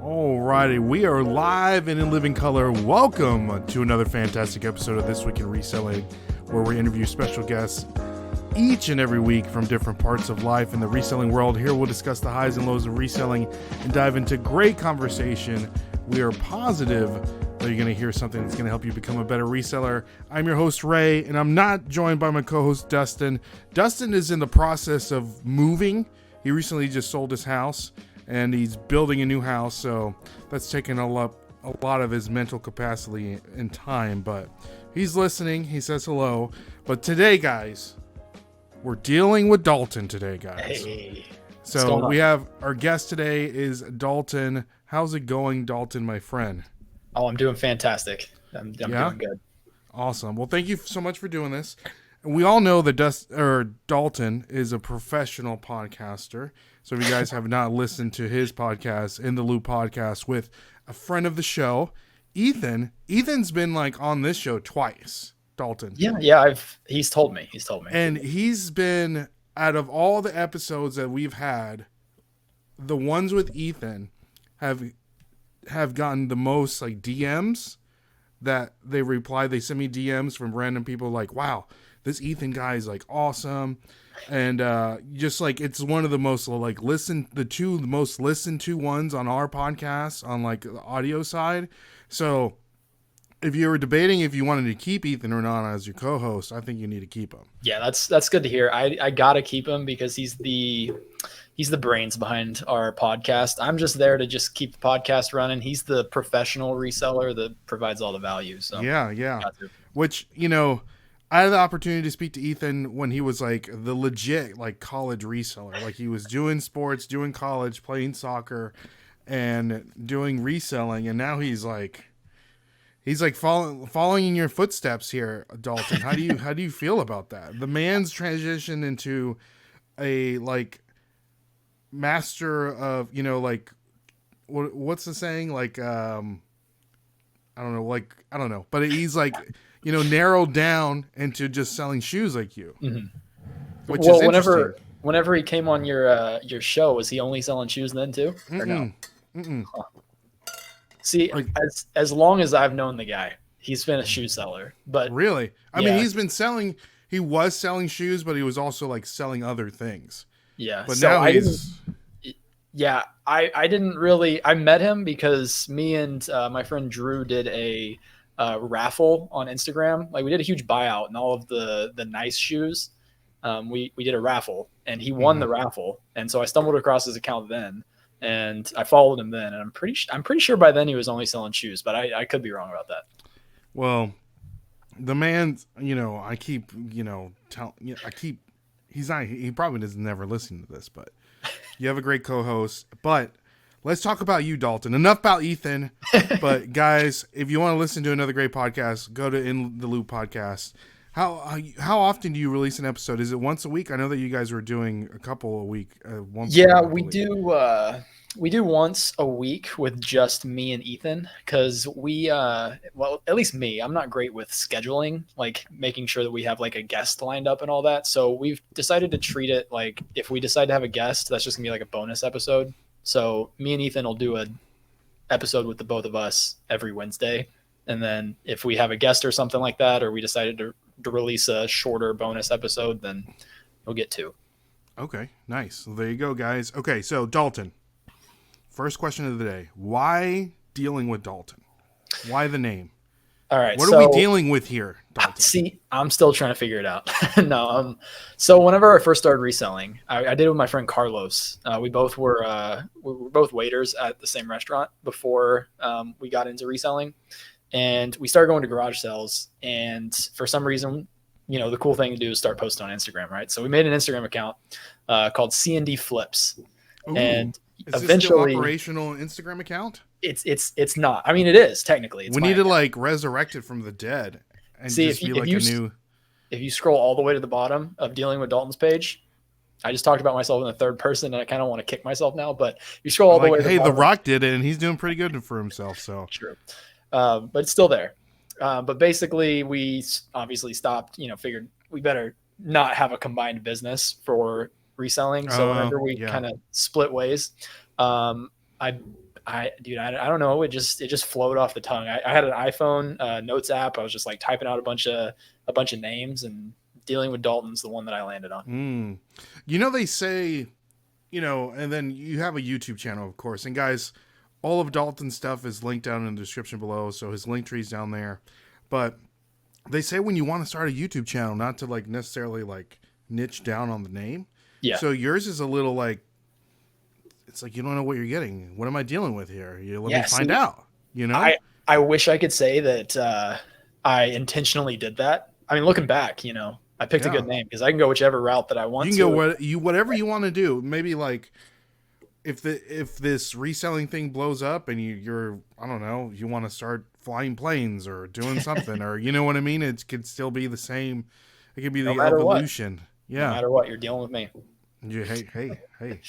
Alrighty, we are live and in living color. Welcome to another fantastic episode of This Week in Reselling, where we interview special guests each and every week from different parts of life in the reselling world. Here we'll discuss the highs and lows of reselling and dive into great conversation. We are positive that you're going to hear something that's going to help you become a better reseller. I'm your host, Ray, and I'm not joined by my co-host, Dustin. Dustin is in the process of moving. He recently just sold his house, and he's building a new house, so that's taken a lot of his mental capacity and time, but he's listening. He says hello. But today, guys, we're dealing with Dalton today, guys. Hey. So we have our guest today is Dalton. How's it going, Dalton, my friend? Oh, I'm doing fantastic. I'm doing good. Awesome. Well, thank you so much for doing this. We all know that Dalton is a professional podcaster. So if you guys have not listened to his podcast, In the Loop podcast, with a friend of the show, Ethan's been like on this show twice. Dalton. Yeah. He's told me. And he's been, out of all the episodes that we've had, the ones with Ethan have gotten the most like DMs that they reply. They send me DMs from random people like, wow, this Ethan guy is like awesome. And just like it's one of the most like the most listened to ones on our podcast on like the audio side. So if you were debating if you wanted to keep Ethan or not as your co-host, I think you need to keep him. Yeah, that's good to hear. I gotta keep him because he's the brains behind our podcast. I'm just there to just keep the podcast running. He's the professional reseller that provides all the value. So yeah. Which, you know, I had the opportunity to speak to Ethan when he was like the legit like college reseller. Like he was doing sports, doing college, playing soccer, and doing reselling. And now he's like following in your footsteps here, Dalton. How do you feel about that? The man's transitioned into a like master of, you know, like what's the saying? Like I don't know, but he's like, you know, narrowed down into just selling shoes like you. Mm-hmm. Which is interesting. Whenever he came on your show, was he only selling shoes then too? Or no? Huh. See, like, as long as I've known the guy, he's been a shoe seller. But really, I mean, he was selling shoes, but he was also like selling other things. Yeah. But so now I didn't really. I met him because me and my friend Drew did a raffle on Instagram. Like we did a huge buyout and all of the nice shoes. We did a raffle and he won the raffle. And so I stumbled across his account then and I followed him then. And I'm pretty sure by then he was only selling shoes, but I could be wrong about that. Well, the man, you know, he probably doesn't never listen to this, but you have a great co-host. But let's talk about you, Dalton. Enough about Ethan. But guys, if you want to listen to another great podcast, go to In the Loop podcast. How often do you release an episode? Is it once a week? I know that you guys were doing a couple a week. We do. We do once a week with just me and Ethan because well, at least me, I'm not great with scheduling, like making sure that we have like a guest lined up and all that. So we've decided to treat it like if we decide to have a guest, that's just gonna be like a bonus episode. So me and Ethan will do a episode with the both of us every Wednesday. And then if we have a guest or something like that, or we decided to release a shorter bonus episode, then we'll get two. Okay, nice. Well, there you go, guys. Okay, so Dalton, first question of the day. Why dealing with Dalton? Why the name? All right. What are we dealing with here, Dalton? See, I'm still trying to figure it out. No. So whenever I first started reselling, I did it with my friend Carlos. We were both waiters at the same restaurant before we got into reselling. And we started going to garage sales. And for some reason, you know, the cool thing to do is start posting on Instagram, right? So we made an Instagram account called C&D Flips. Ooh. And eventually, this still operational Instagram account? It's not. I mean, it is technically. We need to like resurrect it from the dead and just be like a new. If you scroll all the way to the bottom of Dealing with Dalton's page, I just talked about myself in the third person, and I kind of want to kick myself now. But you scroll all the way. Hey, The Rock did it, and he's doing pretty good for himself. So true, but it's still there. But basically, we obviously stopped. You know, figured we better not have a combined business for reselling. So whenever we kind of split ways, Dude, I don't know. It just flowed off the tongue. I had an iPhone notes app. I was just like typing out a bunch of names, and dealing with Dalton's the one that I landed on. They say, and then you have a YouTube channel, of course. And guys, all of Dalton's stuff is linked down in the description below. So his link tree's down there. But they say when you want to start a YouTube channel, not to like necessarily like niche down on the name. Yeah. So yours is a little like, it's like, you don't know what you're getting. What am I dealing with here? Let me find out, I wish I could say that I intentionally did that. I mean, looking back, I picked a good name because I can go whichever route that I want. You can go whatever you want to do. Maybe like if this reselling thing blows up and you're I don't know, you want to start flying planes or doing something or you know what I mean? It could still be the same. It could be the evolution. What. Yeah. No matter what, you're dealing with me. Hey.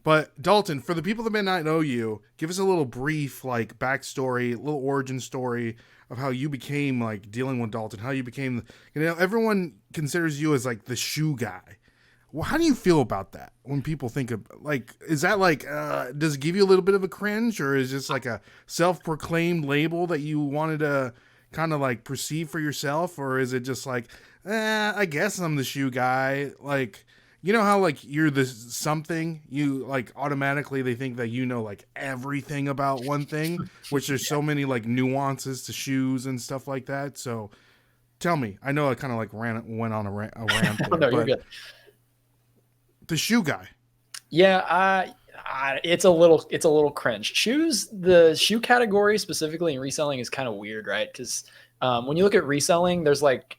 But Dalton, for the people that may not know you, give us a little brief like backstory, a little origin story of how you became like dealing with Dalton, how you became, everyone considers you as like the shoe guy. Well, how do you feel about that when people think of like, is that like, does it give you a little bit of a cringe, or is it just like a self-proclaimed label that you wanted to kind of like perceive for yourself? Or is it just like, I guess I'm the shoe guy. Like, you know how like you're the something, you like automatically they think that like everything about one thing, which there's so many like nuances to shoes and stuff like that. So tell me, I know I kind of like went on a rant there, no, you're good. The shoe guy. Yeah, it's a little cringe. The shoe category specifically in reselling is kind of weird, right? Because when you look at reselling, there's like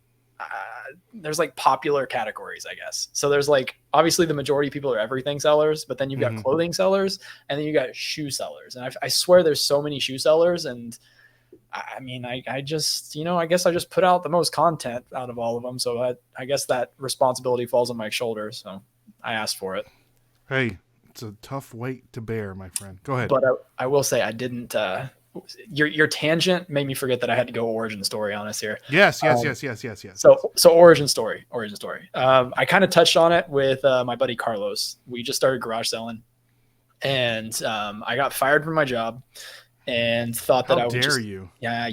popular categories, I guess. So there's like, obviously the majority of people are everything sellers, but then you've got clothing sellers, and then you got shoe sellers. And I swear there's so many shoe sellers. And I mean, I just, I guess I just put out the most content out of all of them. So I guess that responsibility falls on my shoulders. So I asked for it. Hey, it's a tough weight to bear, my friend. Go ahead. But I will say I didn't, your tangent made me forget that I had to go origin story on us here. Yes. So origin story. I kind of touched on it with my buddy Carlos. We just started garage selling, and I got fired from my job, and thought that I would just, you? Yeah,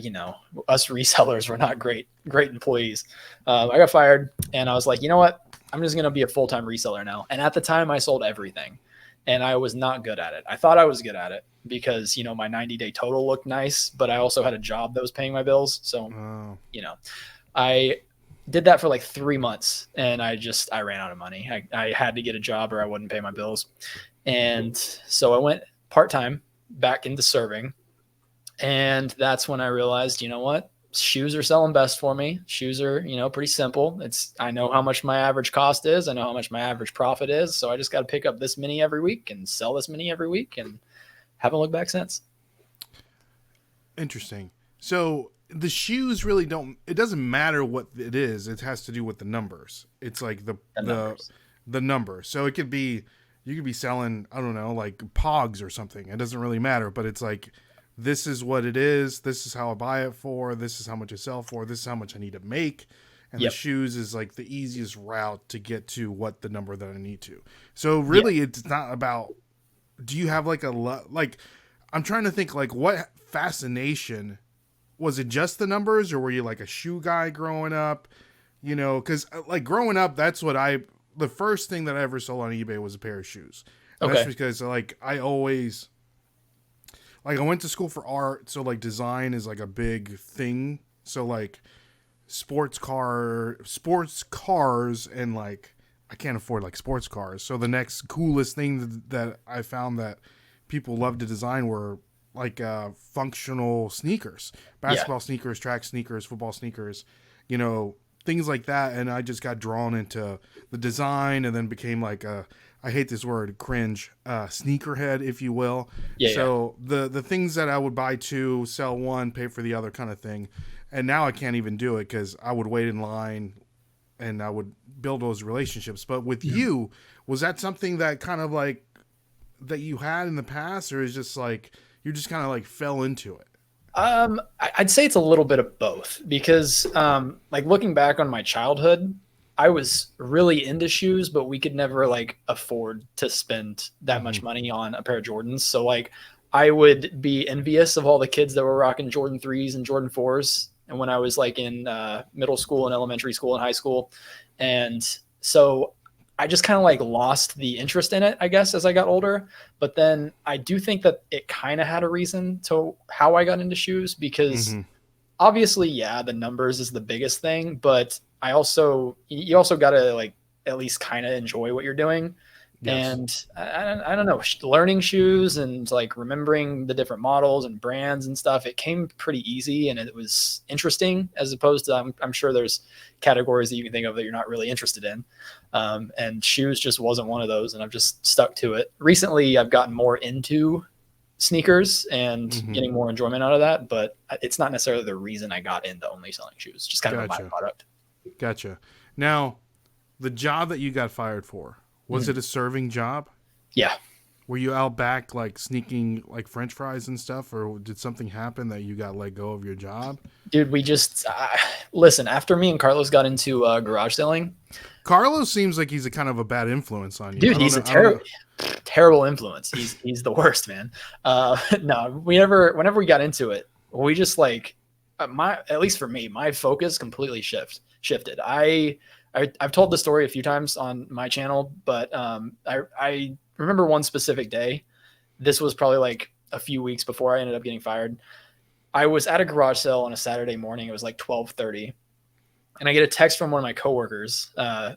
us resellers were not great employees. I got fired, and I was like, you know what? I'm just gonna be a full-time reseller now. And at the time, I sold everything, and I was not good at it. I thought I was good at it because, my 90-day total looked nice, but I also had a job that was paying my bills. So, I did that for like 3 months, and I ran out of money. I had to get a job or I wouldn't pay my bills. And so I went part-time back into serving. And that's when I realized, you know what? Shoes are selling best for me. Shoes are, pretty simple. I know how much my average cost is. I know how much my average profit is. So I just got to pick up this many every week and sell this many every week, and haven't looked back since. Interesting. So the shoes really it doesn't matter what it is. It has to do with the numbers. It's like the number. So you could be selling, I don't know, like Pogs or something. It doesn't really matter, but it's like, this is what it is. This is how I buy it for. This is how much I sell for. This is how much I need to make. And the shoes is like the easiest route to get to what the number that I need to. So really it's not about, do you have like I'm trying to think like what fascination, was it just the numbers, or were you like a shoe guy growing up? Cause like growing up, that's what the first thing that I ever sold on eBay was a pair of shoes. And that's because like I always, like I went to school for art, so like design is like a big thing. So like sports cars, and like I can't afford like sports cars. So the next coolest thing that I found that people love to design were like functional sneakers, basketball sneakers, track sneakers, football sneakers, things like that. And I just got drawn into the design, and then became like I hate this word, cringe, sneakerhead, if you will. So the things that I would buy two, sell one, pay for the other kind of thing. And now I can't even do it because I would wait in line and I would build those relationships. But with you, was that something that kind of like that you had in the past, or is just like you just kind of like fell into it? I'd say it's a little bit of both, because like looking back on my childhood, I was really into shoes, but we could never like afford to spend that much money on a pair of Jordans. So like I would be envious of all the kids that were rocking Jordan 3s and Jordan 4s. And when I was like in middle school and elementary school and high school. And so I just kind of like lost the interest in it, I guess, as I got older. But then I do think that it kind of had a reason to how I got into shoes, because obviously, yeah, the numbers is the biggest thing, but you also got to like at least kind of enjoy what you're doing. Yes. And I don't know, learning shoes and like remembering the different models and brands and stuff, it came pretty easy and it was interesting, as opposed to I'm sure there's categories that you can think of that you're not really interested in. And shoes just wasn't one of those, and I've just stuck to it. Recently, I've gotten more into sneakers and getting more enjoyment out of that, but it's not necessarily the reason I got into only selling shoes, just kind of a byproduct. Gotcha. Now, the job that you got fired for, was it a serving job? Yeah. Were you out back like sneaking like French fries and stuff, or did something happen that you got let go of your job? Dude, we just listen, after me and Carlos got into garage selling. Carlos seems like he's a kind of a bad influence on you. Dude, he's a terrible influence. He's the worst, man. No, whenever we got into it, we just like at least for me, my focus completely shifted. I've told the story a few times on my channel, but I remember one specific day. This was probably like a few weeks before I ended up getting fired. I was at a garage sale on a Saturday morning. It was like 12:30, and I get a text from one of my coworkers.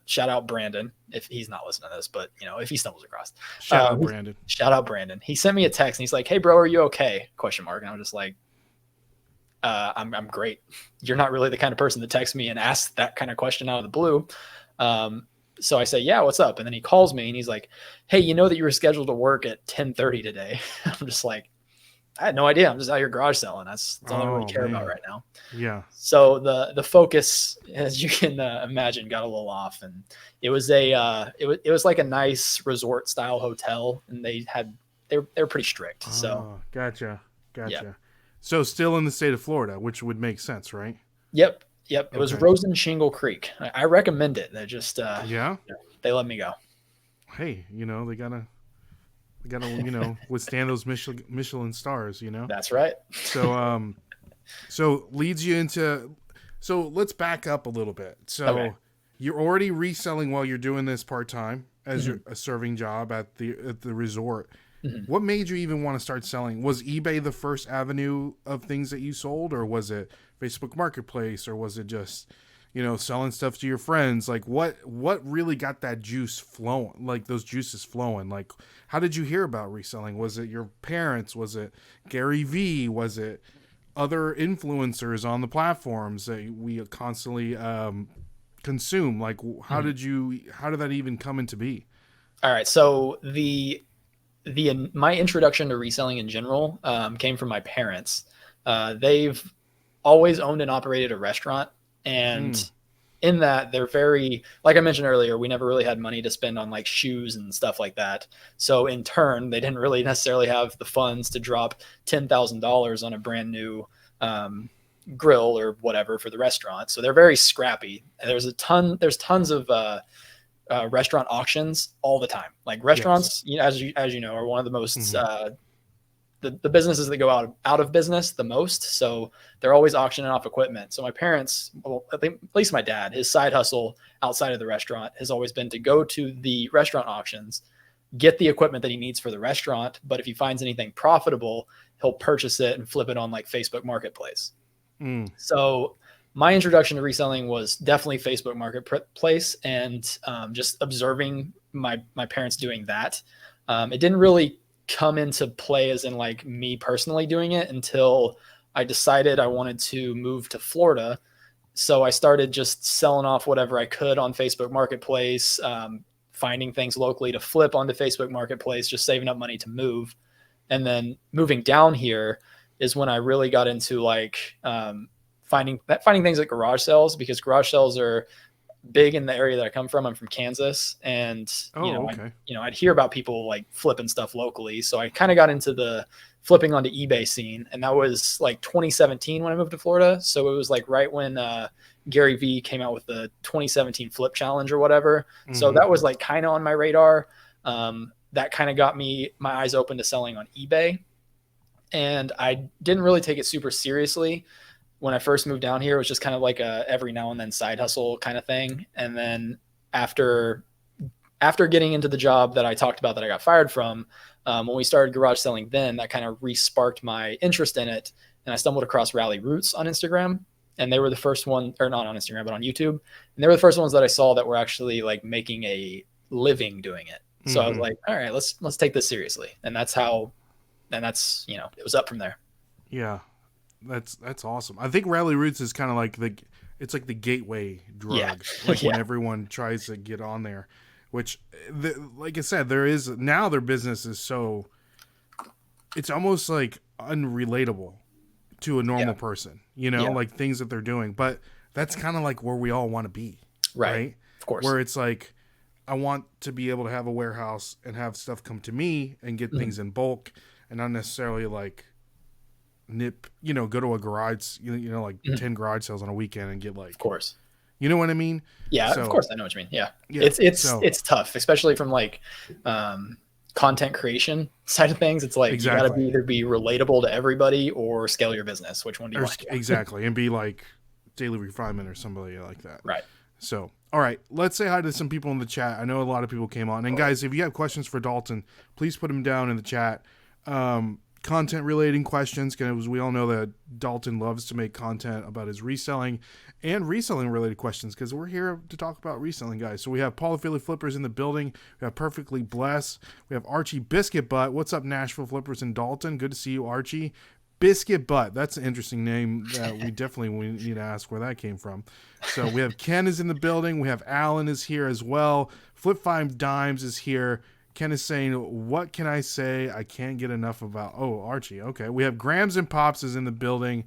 Shout out Brandon, if he's not listening to this, but you know, if he stumbles across. Shout out Brandon. Shout out Brandon. He sent me a text and he's like, "Hey bro, are you okay?" ? And I'm just like, I'm great. You're not really the kind of person that texts me and asks that kind of question out of the blue. So I say, yeah, what's up? And then he calls me and he's like, "Hey, you know that you were scheduled to work at 10:30 today." I'm just like, I had no idea. I'm just out here garage selling. That's all I really care about right now. Yeah. So the focus, as you can imagine, got a little off, and it was it was like a nice resort style hotel, and they were pretty strict. So gotcha. Yeah. So still in the state of Florida, which would make sense, right? Yep. It was Rosen Shingle Creek. I recommend it. They just they let me go. Hey, you know, they gotta you know, withstand those Michelin stars, you know. That's right. So so leads you into, so let's back up a little bit. So you're already reselling while you're doing this part-time as a serving job at the resort. What made you even want to start selling? Was eBay the first avenue of things that you sold, or was it Facebook Marketplace, or was it just, you know, selling stuff to your friends? Like what really got that juice flowing, like those juices flowing? Like, how did you hear about reselling? Was it your parents? Was it Gary V? Was it other influencers on the platforms that we constantly consume? Like, how did that even come into be? All right. So my introduction to reselling in general came from my parents. They've always owned and operated a restaurant, and in that, they're very, like I mentioned earlier, we never really had money to spend on like shoes and stuff like that. So in turn, they didn't really necessarily have the funds to drop $10,000 on a brand new grill or whatever for the restaurant. So they're very scrappy. There's tons of restaurant auctions all the time. Like restaurants, you know, as you know, are one of the most the businesses that go out of business the most. So they're always auctioning off equipment. So my parents, well, at least my dad, his side hustle outside of the restaurant has always been to go to the restaurant auctions, get the equipment that he needs for the restaurant. But if he finds anything profitable, he'll purchase it and flip it on like Facebook Marketplace. So my introduction to reselling was definitely Facebook Marketplace, and just observing my parents doing that. It didn't really come into play as in like me personally doing it until I decided I wanted to move to Florida. So I started just selling off whatever I could on Facebook Marketplace, finding things locally to flip onto Facebook Marketplace, just saving up money to move. And then moving down here is when I really got into like finding things at garage sales, because garage sales are big in the area that I come from. I'm from Kansas, and I'd hear about people like flipping stuff locally. So I kind of got into the flipping onto eBay scene, and that was like 2017 when I moved to Florida. So it was like right when Gary V came out with the 2017 flip challenge or whatever. So that was like kind of on my radar. That kind of got my eyes open to selling on eBay. and I didn't really take it super seriously. When I first moved down here, it was just kind of like a every now and then side hustle kind of thing. And then after getting into the job that I talked about that I got fired from, when we started garage selling, then that kind of re-sparked my interest in it. And I stumbled across Rally Roots on Instagram, and they were the first one, or not on Instagram, but on YouTube. And they were the first ones that I saw that were actually like making a living doing it. So I was like, all right, let's take this seriously. And that's it was up from there. Yeah. That's awesome. I think Rally Roots is kind of like it's like the gateway drug. Yeah. Like when everyone tries to get on there, which like I said, now their business is so, it's almost like unrelatable to a normal person, like things that they're doing. But that's kind of like where we all want to be. Right. Of course. Where it's like, I want to be able to have a warehouse and have stuff come to me and get things in bulk and not necessarily like go to a garage, like 10 garage sales on a weekend and get like, of course, you know what I mean? Yeah, so, of course I know what you mean. Yeah. It's tough, especially from like content creation side of things. It's like, you gotta either be relatable to everybody or scale your business. Which one do you want? Exactly. And be like Daily Refinement or somebody like that. Right. So, all right, let's say hi to some people in the chat. I know a lot of people came on, and guys, if you have questions for Dalton, please put them down in the chat. Content relating questions, because we all know that Dalton loves to make content about his reselling and reselling related questions, because we're here to talk about reselling, guys. So we have Paul the Philly Flippers in the building. We have Perfectly Blessed. We have Archie Biscuit Butt. What's up, Nashville Flippers in Dalton? Good to see you, Archie. Biscuit Butt. That's an interesting name that we need to ask where that came from. So we have Ken is in the building. We have Alan is here as well. Flip 5 Dimes is here. Ken is saying, what can I say? I can't get enough about... Oh, Archie. Okay. We have Grams and Pops is in the building.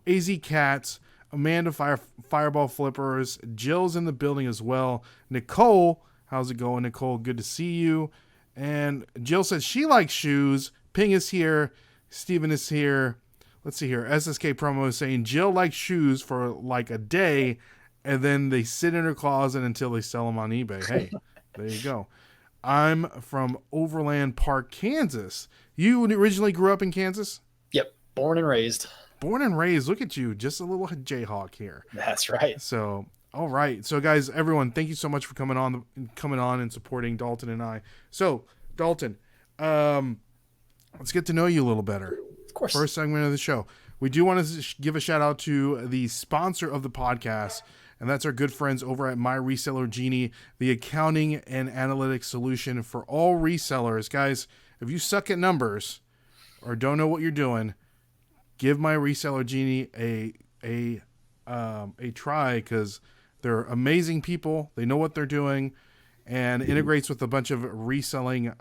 AZ Cats. Amanda Fireball Flippers. Jill's in the building as well. Nicole. How's it going, Nicole? Good to see you. And Jill says she likes shoes. Ping is here. Steven is here. Let's see here. SSK promo is saying Jill likes shoes for like a day, and then they sit in her closet until they sell them on eBay. Hey, there you go. I'm from Overland Park, Kansas. You originally grew up in Kansas? Yep. Born and raised. Born and raised. Look at you. Just a little Jayhawk here. That's right. So, all right. So, guys, everyone, thank you so much for coming on and supporting Dalton and I. So, Dalton, let's get to know you a little better. Of course. First segment of the show. We do want to give a shout out to the sponsor of the podcast, and that's our good friends over at My Reseller Genie, the accounting and analytics solution for all resellers. Guys, if you suck at numbers or don't know what you're doing, give My Reseller Genie a try, because they're amazing people. They know what they're doing, and integrates with a bunch of reselling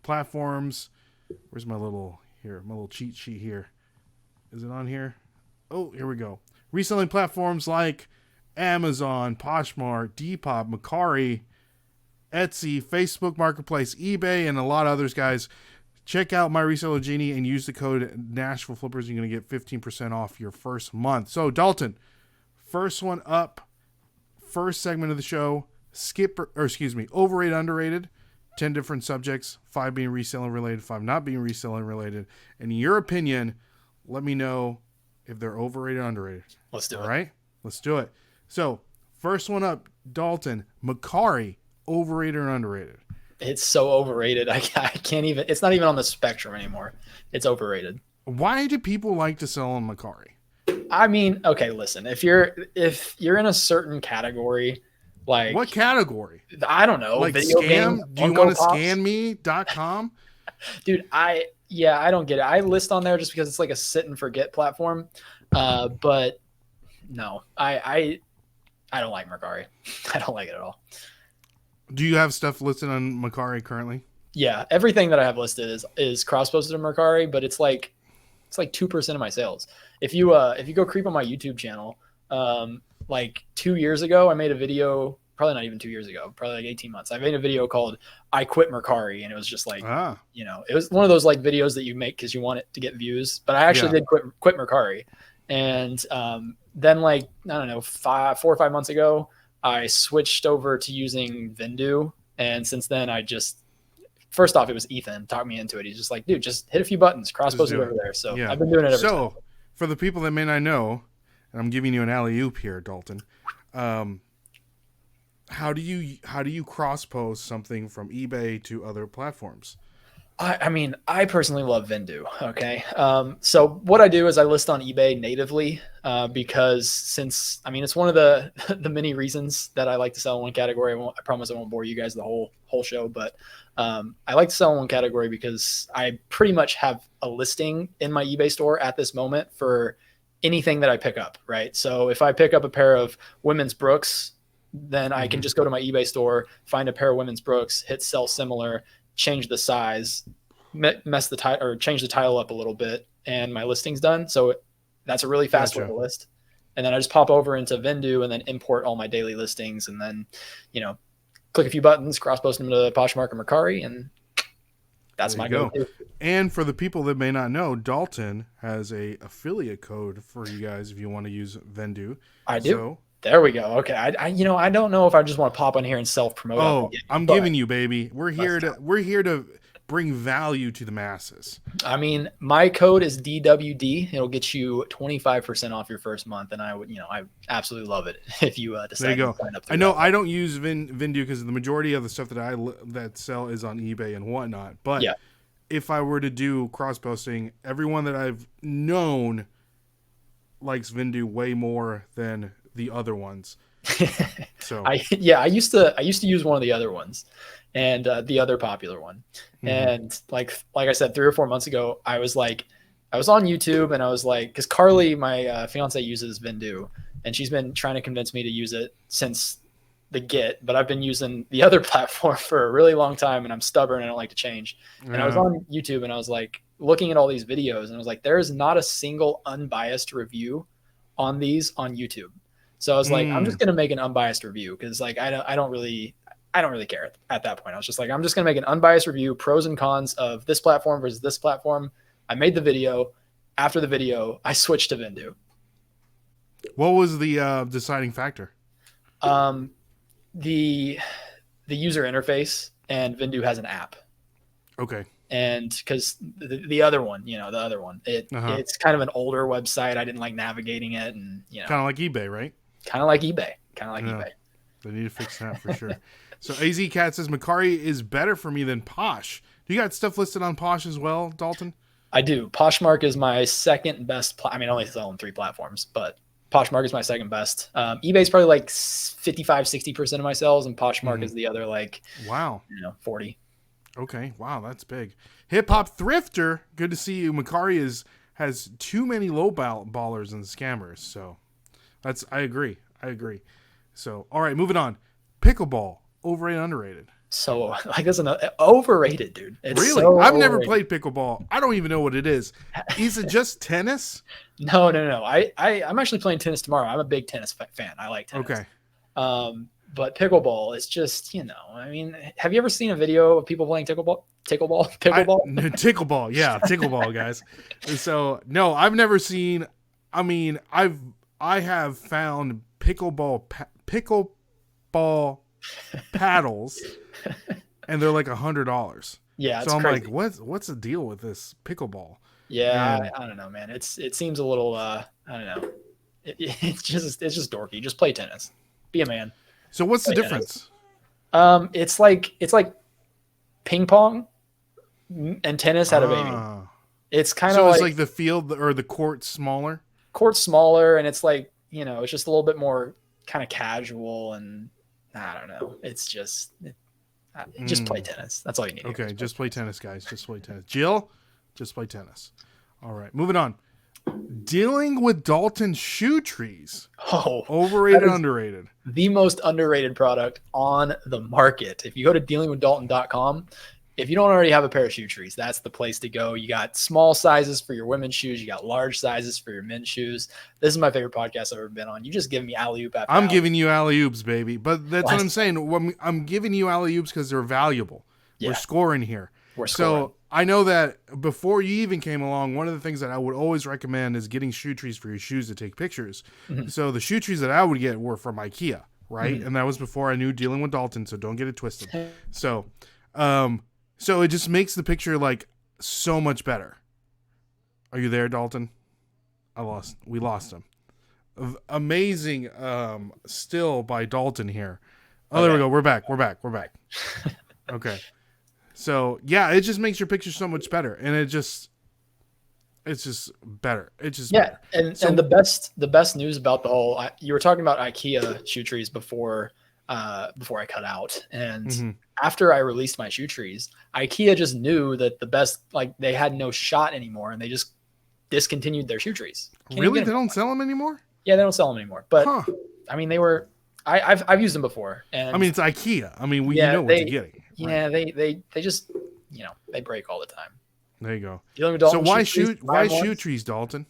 platforms. Where's my little cheat sheet here? Is it on here? Oh, here we go. Reselling platforms like Amazon, Poshmark, Depop, Mercari, Etsy, Facebook Marketplace, eBay, and a lot of others, guys. Check out My Reseller Genie and use the code Nashville Flippers. You're going to get 15% off your first month. So, Dalton, first one up, first segment of the show, overrated, underrated. 10 different subjects, 5 being reselling related, 5 not being reselling related. In your opinion, let me know if they're overrated or underrated. Let's do it. All right? Let's do it. So, first one up, Dalton. Mercari, overrated or underrated? It's so overrated. I can't even... It's not even on the spectrum anymore. It's overrated. Why do people like to sell on Mercari? I mean, okay, listen. If you're in a certain category... Like, what category? I don't know. Like video scam? Games, do you want to scan me.com? Dude, I don't get it. I list on there just because it's like a sit and forget platform. But no, I don't like Mercari. I don't like it at all. Do you have stuff listed on Mercari currently? Yeah, everything that I have listed is cross-posted on Mercari, but it's like 2% of my sales. If you go creep on my YouTube channel, like 2 years ago, I made a video, probably not even 2 years ago, probably like 18 months. I made a video called I Quit Mercari, and it was just like, it was one of those like videos that you make because you want it to get views, but I actually did quit Mercari. And then like, I don't know, 4 or 5 months ago, I switched over to using Vindu. And since then I just first off, it was Ethan talked me into it. He's just like, dude, just hit a few buttons, cross post it over there. So I've been doing it ever since. So for the people that may not know, and I'm giving you an alley-oop here, Dalton, how do you cross post something from eBay to other platforms? I mean, I personally love Vendu. Okay. So what I do is I list on eBay natively because it's one of the the many reasons that I like to sell in one category. I promise I won't bore you guys the whole show, but I like to sell in one category because I pretty much have a listing in my eBay store at this moment for anything that I pick up, right? So if I pick up a pair of women's Brooks, then I can just go to my eBay store, find a pair of women's Brooks, hit sell similar, change the size, mess the title or change the title up a little bit, and my listing's done. So that's a really fast way to list. And then I just pop over into Vendu and then import all my daily listings, and then, click a few buttons, cross post them to Poshmark or Mercari, and that's my go-to. And for the people that may not know, Dalton has a affiliate code for you guys if you want to use Vendu. I do. So, there we go. Okay. I don't know if I just want to pop on here and self-promote. Oh, I'm giving you, baby. We're here to bring value to the masses. I mean, my code is DWD. It'll get you 25% off your first month. And I absolutely love it if you decide to sign up. I know I don't use Vendu because the majority of the stuff that sell is on eBay and whatnot. But if I were to do cross-posting, everyone that I've known likes Vendu way more than the other ones. So I used to use one of the other ones, and the other popular one. And like I said, 3 or 4 months ago, I was on YouTube and I was like, because Carly, my fiance, uses Vendu, and she's been trying to convince me to use it since the get, but I've been using the other platform for a really long time, and I'm stubborn and I don't like to change. And I was on YouTube and I was like looking at all these videos, and I was like, there is not a single unbiased review on these on YouTube. So I was like, I'm just going to make an unbiased review because like I don't really care at that point. I was just like, I'm just going to make an unbiased review, pros and cons of this platform versus this platform. I made the video. After the video, I switched to Vendu. What was the deciding factor? The user interface, and Vendu has an app. Okay. And because the other one, it's kind of an older website. I didn't like navigating it, and kind of like eBay, right? Kind of like eBay. They need to fix that for sure. So AZ Cat says Mercari is better for me than Posh. Do you got stuff listed on Posh as well, Dalton? I do. Poshmark is my second best. I only sell on 3 platforms, but Poshmark is my second best. eBay's probably like 55-60% of my sales, and Poshmark is the other 40. Okay, wow, that's big. Hip Hop Thrifter, good to see you. Mercari has too many low ballers and scammers, so I agree. So, all right, moving on. Pickleball, overrated, underrated. So, that's overrated, dude. It's really? So I've never played pickleball. I don't even know what it is. Is it just tennis? No. I'm actually playing tennis tomorrow. I'm a big tennis fan. I like tennis. Okay. But pickleball is just, have you ever seen a video of people playing pickleball? Tickleball, yeah, tickleball, guys. So no, I've never seen. I have found pickleball paddles, and they're like $100. Yeah, so I'm crazy. Like, what's the deal with this pickleball? Yeah, I don't know, man. It seems a little. I don't know. It's just dorky. Just play tennis. Be a man. So what's the difference? It's like ping pong and tennis had a baby. It's kind of it's like the field or the court smaller. Court's smaller, and it's like, it's just a little bit more kind of casual, and I don't know. It's just play tennis. That's all you need. Okay, just play tennis, guys. Just play tennis. Jill, just play tennis. All right, moving on. Dealing with Dalton shoe trees. Oh, overrated, underrated. The most underrated product on the market. If you go to dealingwithdalton.com, if you don't already have a pair of shoe trees, that's the place to go. You got small sizes for your women's shoes. You got large sizes for your men's shoes. This is my favorite podcast I've ever been on. You just give me alley-oop after I'm giving you alley-oops, baby. But that's what I'm saying. I'm giving you alley-oops because they're valuable. Yeah. We're scoring here. So I know that before you even came along, one of the things that I would always recommend is getting shoe trees for your shoes to take pictures. Mm-hmm. So the shoe trees that I would get were from IKEA, right? Mm-hmm. And that was before I knew Dealing with Dalton, so don't get it twisted. So So it just makes the picture like so much better. Are you there, Dalton? We lost him. Amazing still by Dalton here. Oh, okay. There we go. We're back. Okay. So yeah, it just makes your picture so much better, and it's just better. It's just better. And the best news about the whole, you were talking about IKEA shoe trees before I cut out, and after I released my shoe trees, IKEA just knew that the best, like, they had no shot anymore, and they just discontinued their shoe trees. Really? They don't sell them anymore? Yeah, they don't sell them anymore. But I mean, they were. I've used them before, and I mean, it's IKEA. I mean, you know what you're getting. Right? Yeah, they just, they break all the time. There you go. So why shoe trees, Dalton?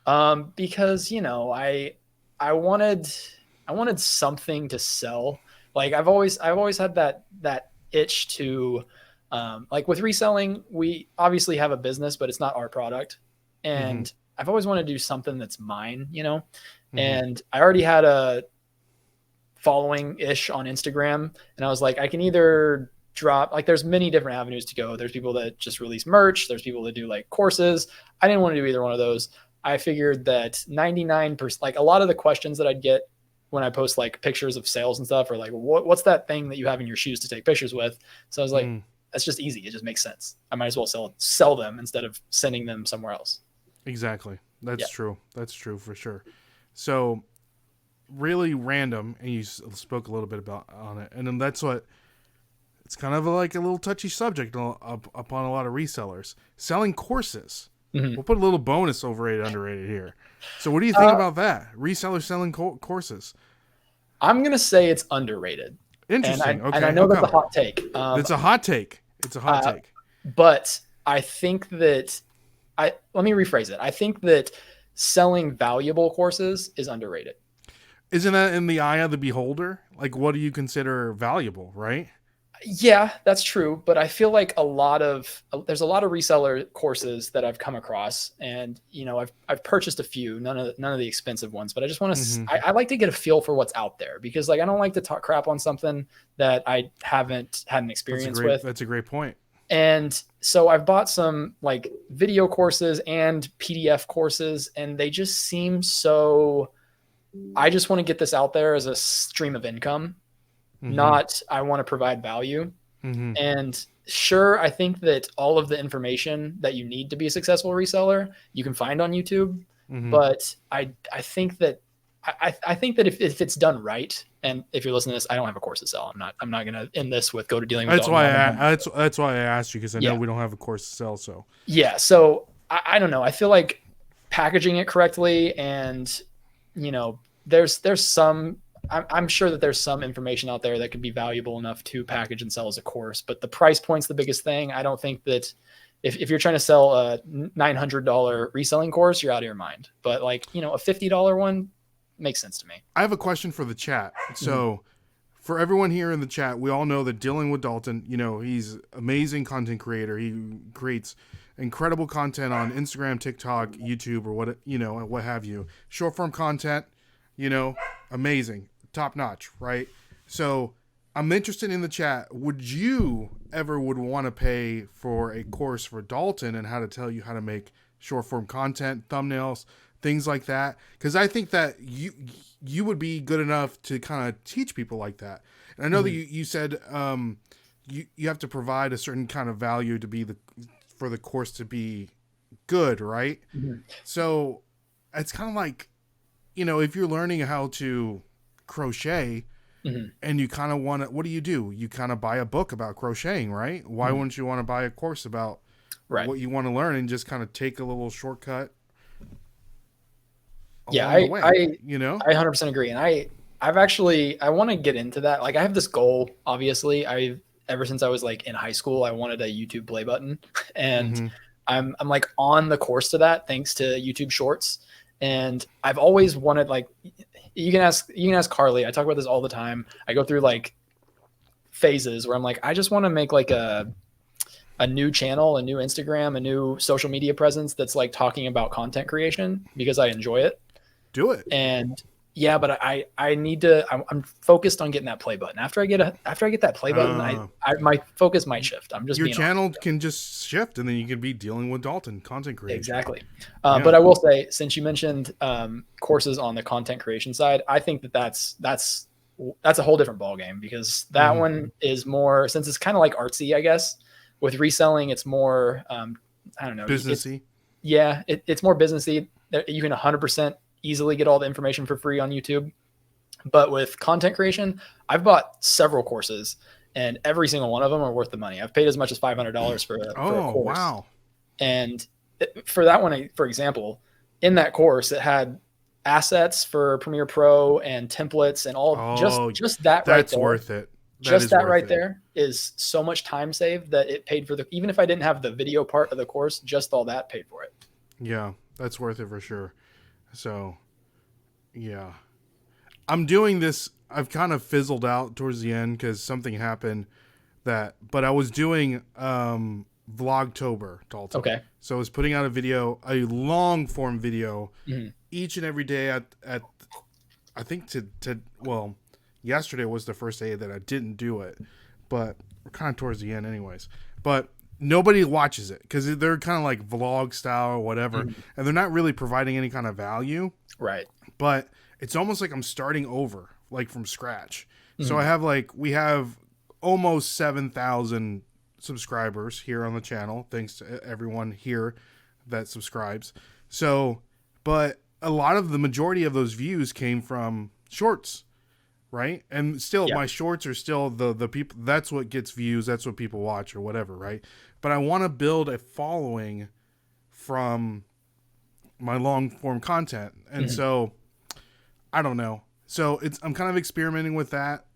Because I wanted something to sell. Like I've always had that itch to, like with reselling, we obviously have a business, but it's not our product, and I've always wanted to do something that's mine, and I already had a following ish on Instagram, and I was like, I can either drop, like, there's many different avenues to go. There's people that just release merch. There's people that do like courses. I didn't want to do either one of those. I figured that 99%, like a lot of the questions that I'd get when I post like pictures of sales and stuff are like, what's that thing that you have in your shoes to take pictures with? So I was like, that's just easy. It just makes sense. I might as well sell them instead of sending them somewhere else. Exactly. That's true. That's true for sure. So really random, and you spoke a little bit about on it, and then that's what it's kind of like a little touchy subject upon a lot of resellers selling courses. We'll put a little bonus overrated, underrated here. So what do you think about that? Resellers selling courses. I'm gonna say it's underrated. Interesting. And I know that's a hot take. It's a hot take. But I think that let me rephrase it. I think that selling valuable courses is underrated. Isn't that in the eye of the beholder? Like, what do you consider valuable, right? Yeah, that's true. But I feel like there's a lot of reseller courses that I've come across, and I've purchased a few, none of the expensive ones, but I just want to, I like to get a feel for what's out there, because like, I don't like to talk crap on something that I haven't had an experience with. That's a great point. And so I've bought some like video courses and PDF courses, and they just seem so, I just want to get this out there as a stream of income. Not I want to provide value. And sure, I think that all of the information that you need to be a successful reseller you can find on YouTube, but I think that if it's done right, and if you're listening to this, I don't have a course to sell. I'm not gonna end this with go to dealing with. That's why I asked you, because I know we don't have a course to sell. So yeah, so I don't know. I feel like packaging it correctly, and there's some. I'm sure that there's some information out there that could be valuable enough to package and sell as a course, but the price point's the biggest thing. I don't think that if you're trying to sell a $900 reselling course, you're out of your mind. But like, a $50 one makes sense to me. I have a question for the chat. So for everyone here in the chat, we all know that dealing with Dalton, he's amazing content creator. He creates incredible content on Instagram, TikTok, YouTube, or what have you. Short form content, amazing. Top notch, right? So I'm interested in the chat. Would you ever want to pay for a course for Dalton and how to tell you how to make short form content, thumbnails, things like that? Because I think that you would be good enough to kind of teach people like that. And I know that you said you have to provide a certain kind of value for the course to be good, right? So it's kind of like, if you're learning how to crochet and you kind of want to, what do? You kind of buy a book about crocheting, right? Why wouldn't you want to buy a course about what you want to learn and just kind of take a little shortcut? Yeah, I 100% agree. And I want to get into that. Like, I have this goal, obviously. Ever since I was like in high school, I wanted a YouTube play button, and I'm like on the course to that, thanks to YouTube Shorts. And I've always wanted, like, you can ask Carly. I talk about this all the time. I go through like phases where I'm like, I just want to make like a new channel, a new Instagram, a new social media presence that's like talking about content creation, because I enjoy it. Do it. And Yeah, but I need to. I'm focused on getting that play button. After I get that play button, my focus might shift. I'm just your being honest channel with you. can just shift, and then you can be dealing with Dalton content creation. Exactly. Yeah. But I will say, since you mentioned courses on the content creation side, I think that's a whole different ballgame, because that one is more, since it's kind of like artsy, I guess. With reselling, it's more I don't know, Businessy. It's more businessy. You can 100% easily get all the information for free on YouTube. But with content creation, I've bought several courses, and every single one of them are worth the money. I've paid as much as $500 for a course. Wow. And for that one, for example, in that course, it had assets for Premiere Pro and templates and all. Just that right there. That's worth it. Just that right there is so much time saved that it paid for even if I didn't have the video part of the course, just all that paid for it. Yeah, that's worth it for sure. So, yeah. I'm doing this. I've kind of fizzled out towards the end because something happened but I was doing Vlogtober, Dalton. Okay. So I was putting out a long form video each and every day at I think yesterday was the first day that I didn't do it, but we're kind of towards the end anyways. But nobody watches it because they're kind of like vlog style or whatever, and they're not really providing any kind of value. Right. But it's almost like I'm starting over, like from scratch. So we have almost 7,000 subscribers here on the channel, thanks to everyone here that subscribes. So, but a lot of the majority of those views came from shorts, right? And still, my shorts are still the people. That's what gets views. That's what people watch or whatever, right? But I want to build a following from my long form content, and so I don't know. So I'm kind of experimenting with that,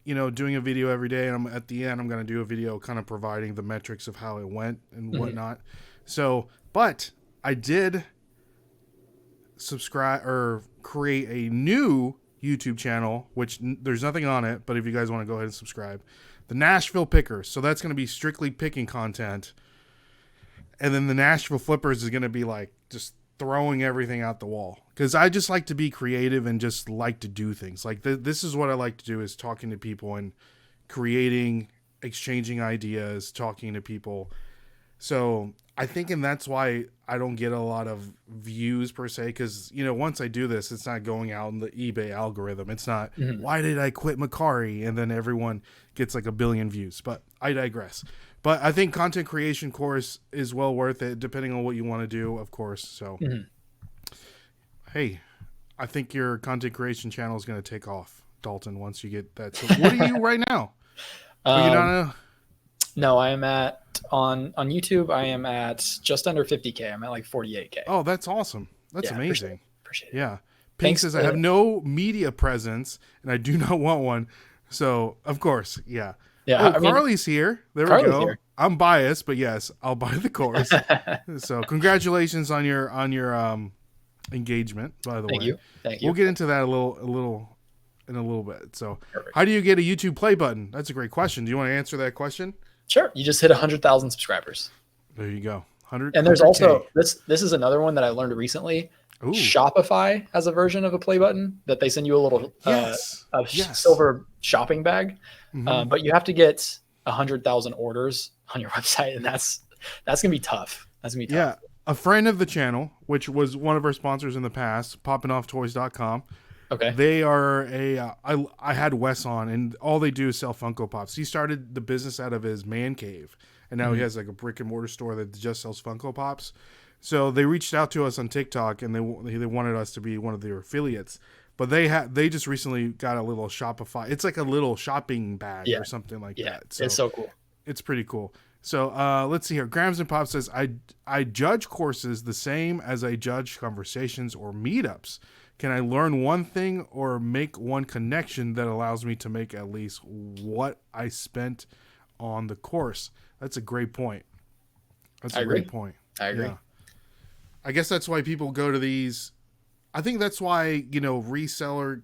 doing a video every day, and at the end I'm going to do a video kind of providing the metrics of how it went and whatnot. So, but I did subscribe or create a new YouTube channel, which there's nothing on it, but if you guys want to go ahead and subscribe, the Nashville Pickers. So that's going to be strictly picking content. And then the Nashville Flippers is going to be like just throwing everything out the wall, because I just like to be creative and just like to do things. Like this is what I like to do, is talking to people and creating, exchanging ideas, talking to people. So I think, and that's why I don't get a lot of views per se, because once I do this, it's not going out in the eBay algorithm. It's not why did I quit Macari, and then everyone gets like 1 billion views. But I digress. But I think content creation course is well worth it, depending on what you want to do, of course. So, hey, I think your content creation channel is going to take off, Dalton, once you get that. So what are you right now? Are you not No, I am on YouTube. I am at just under 50K. I'm at like 48K. Oh, that's awesome. That's amazing. Appreciate it. Yeah. Pink says, I have no media presence and I do not want one. So, of course, yeah. Yeah. Carly's here. There we go. Here. I'm biased, but yes, I'll buy the course. So, congratulations on your engagement, by the way. Thank you. We'll get into that a little in a little bit. So, how do you get a YouTube play button? That's a great question. Do you want to answer that question? Sure. You just hit 100,000 subscribers. There you go. 100. And there's also this is another one that I learned recently. Ooh. Shopify has a version of a play button that they send you a little silver shopping bag, but you have to get 100,000 orders on your website, and that's gonna be tough. That's gonna be tough. Yeah, a friend of the channel, which was one of our sponsors in the past, poppinofftoys.com. Okay. They are I had Wes on, and all they do is sell Funko Pops. He started the business out of his man cave, and now he has like a brick and mortar store that just sells Funko Pops. So they reached out to us on TikTok, and they wanted us to be one of their affiliates. But they just recently got a little Shopify. It's like a little shopping bag or something like that. So it's so cool. It's pretty cool. So let's see here. Grams and Pop says, I judge courses the same as I judge conversations or meetups. Can I learn one thing or make one connection that allows me to make at least what I spent on the course? That's a great point. Great point. I agree. Yeah. I guess that's why people go to these. I think that's why, reseller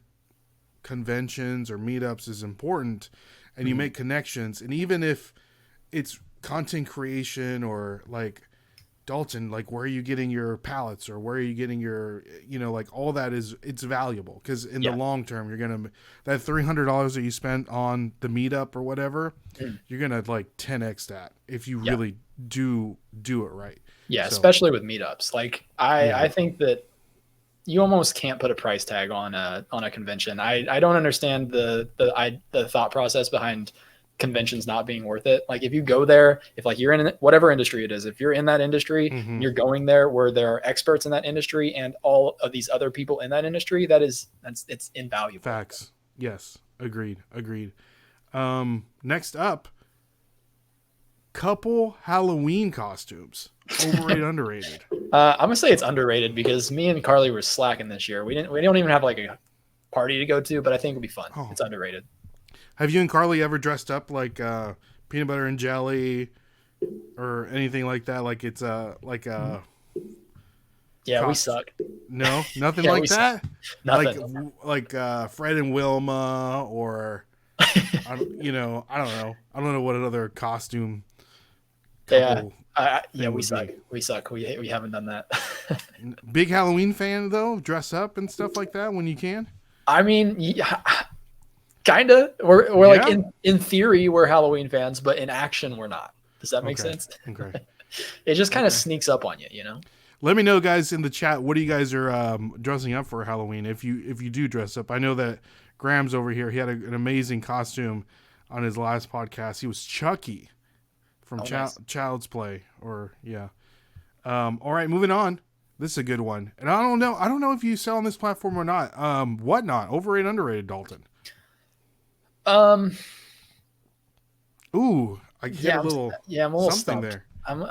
conventions or meetups is important, and you make connections. And even if it's content creation or like Dalton, like where are you getting your pallets, or where are you getting your, like all that it's valuable, because in the long term, you're going to, that $300 that you spent on the meetup or whatever, you're going to like 10x that if you really do it right. Yeah. So, especially with meetups. Like I think that you almost can't put a price tag on a convention. I don't understand the thought process behind conventions not being worth it. Like if you go there, if like you're in whatever industry it is, if you're in that industry, and you're going there where there are experts in that industry and all of these other people in that industry, it's invaluable. Facts. Yes. Agreed. Next up, couple Halloween costumes. Overrated, underrated. I'm gonna say it's underrated because me and Carly were slacking this year. We don't even have like a party to go to, but I think it'll be fun. It's underrated. Have you and Carly ever dressed up like peanut butter and jelly or anything like that? Like it's like a yeah, we suck. No, nothing like that. Nothing. Like Fred and Wilma, or I don't know. I don't know what another costume. We suck. We suck. We haven't done that. Big Halloween fan though. Dress up and stuff like that when you can. I mean, kind of. We're like in theory we're Halloween fans, but in action we're not. Does that make sense? Okay. It just kind of sneaks up on you, Let me know, guys, in the chat, what do you guys are dressing up for Halloween? If you do dress up, I know that Graham's over here. He had an amazing costume on his last podcast. He was Chucky from Child's Play, or all right, moving on. This is a good one, and I don't know if you sell on this platform or not. Whatnot, overrated, underrated, Dalton. Ooh, I get a little something there. I'm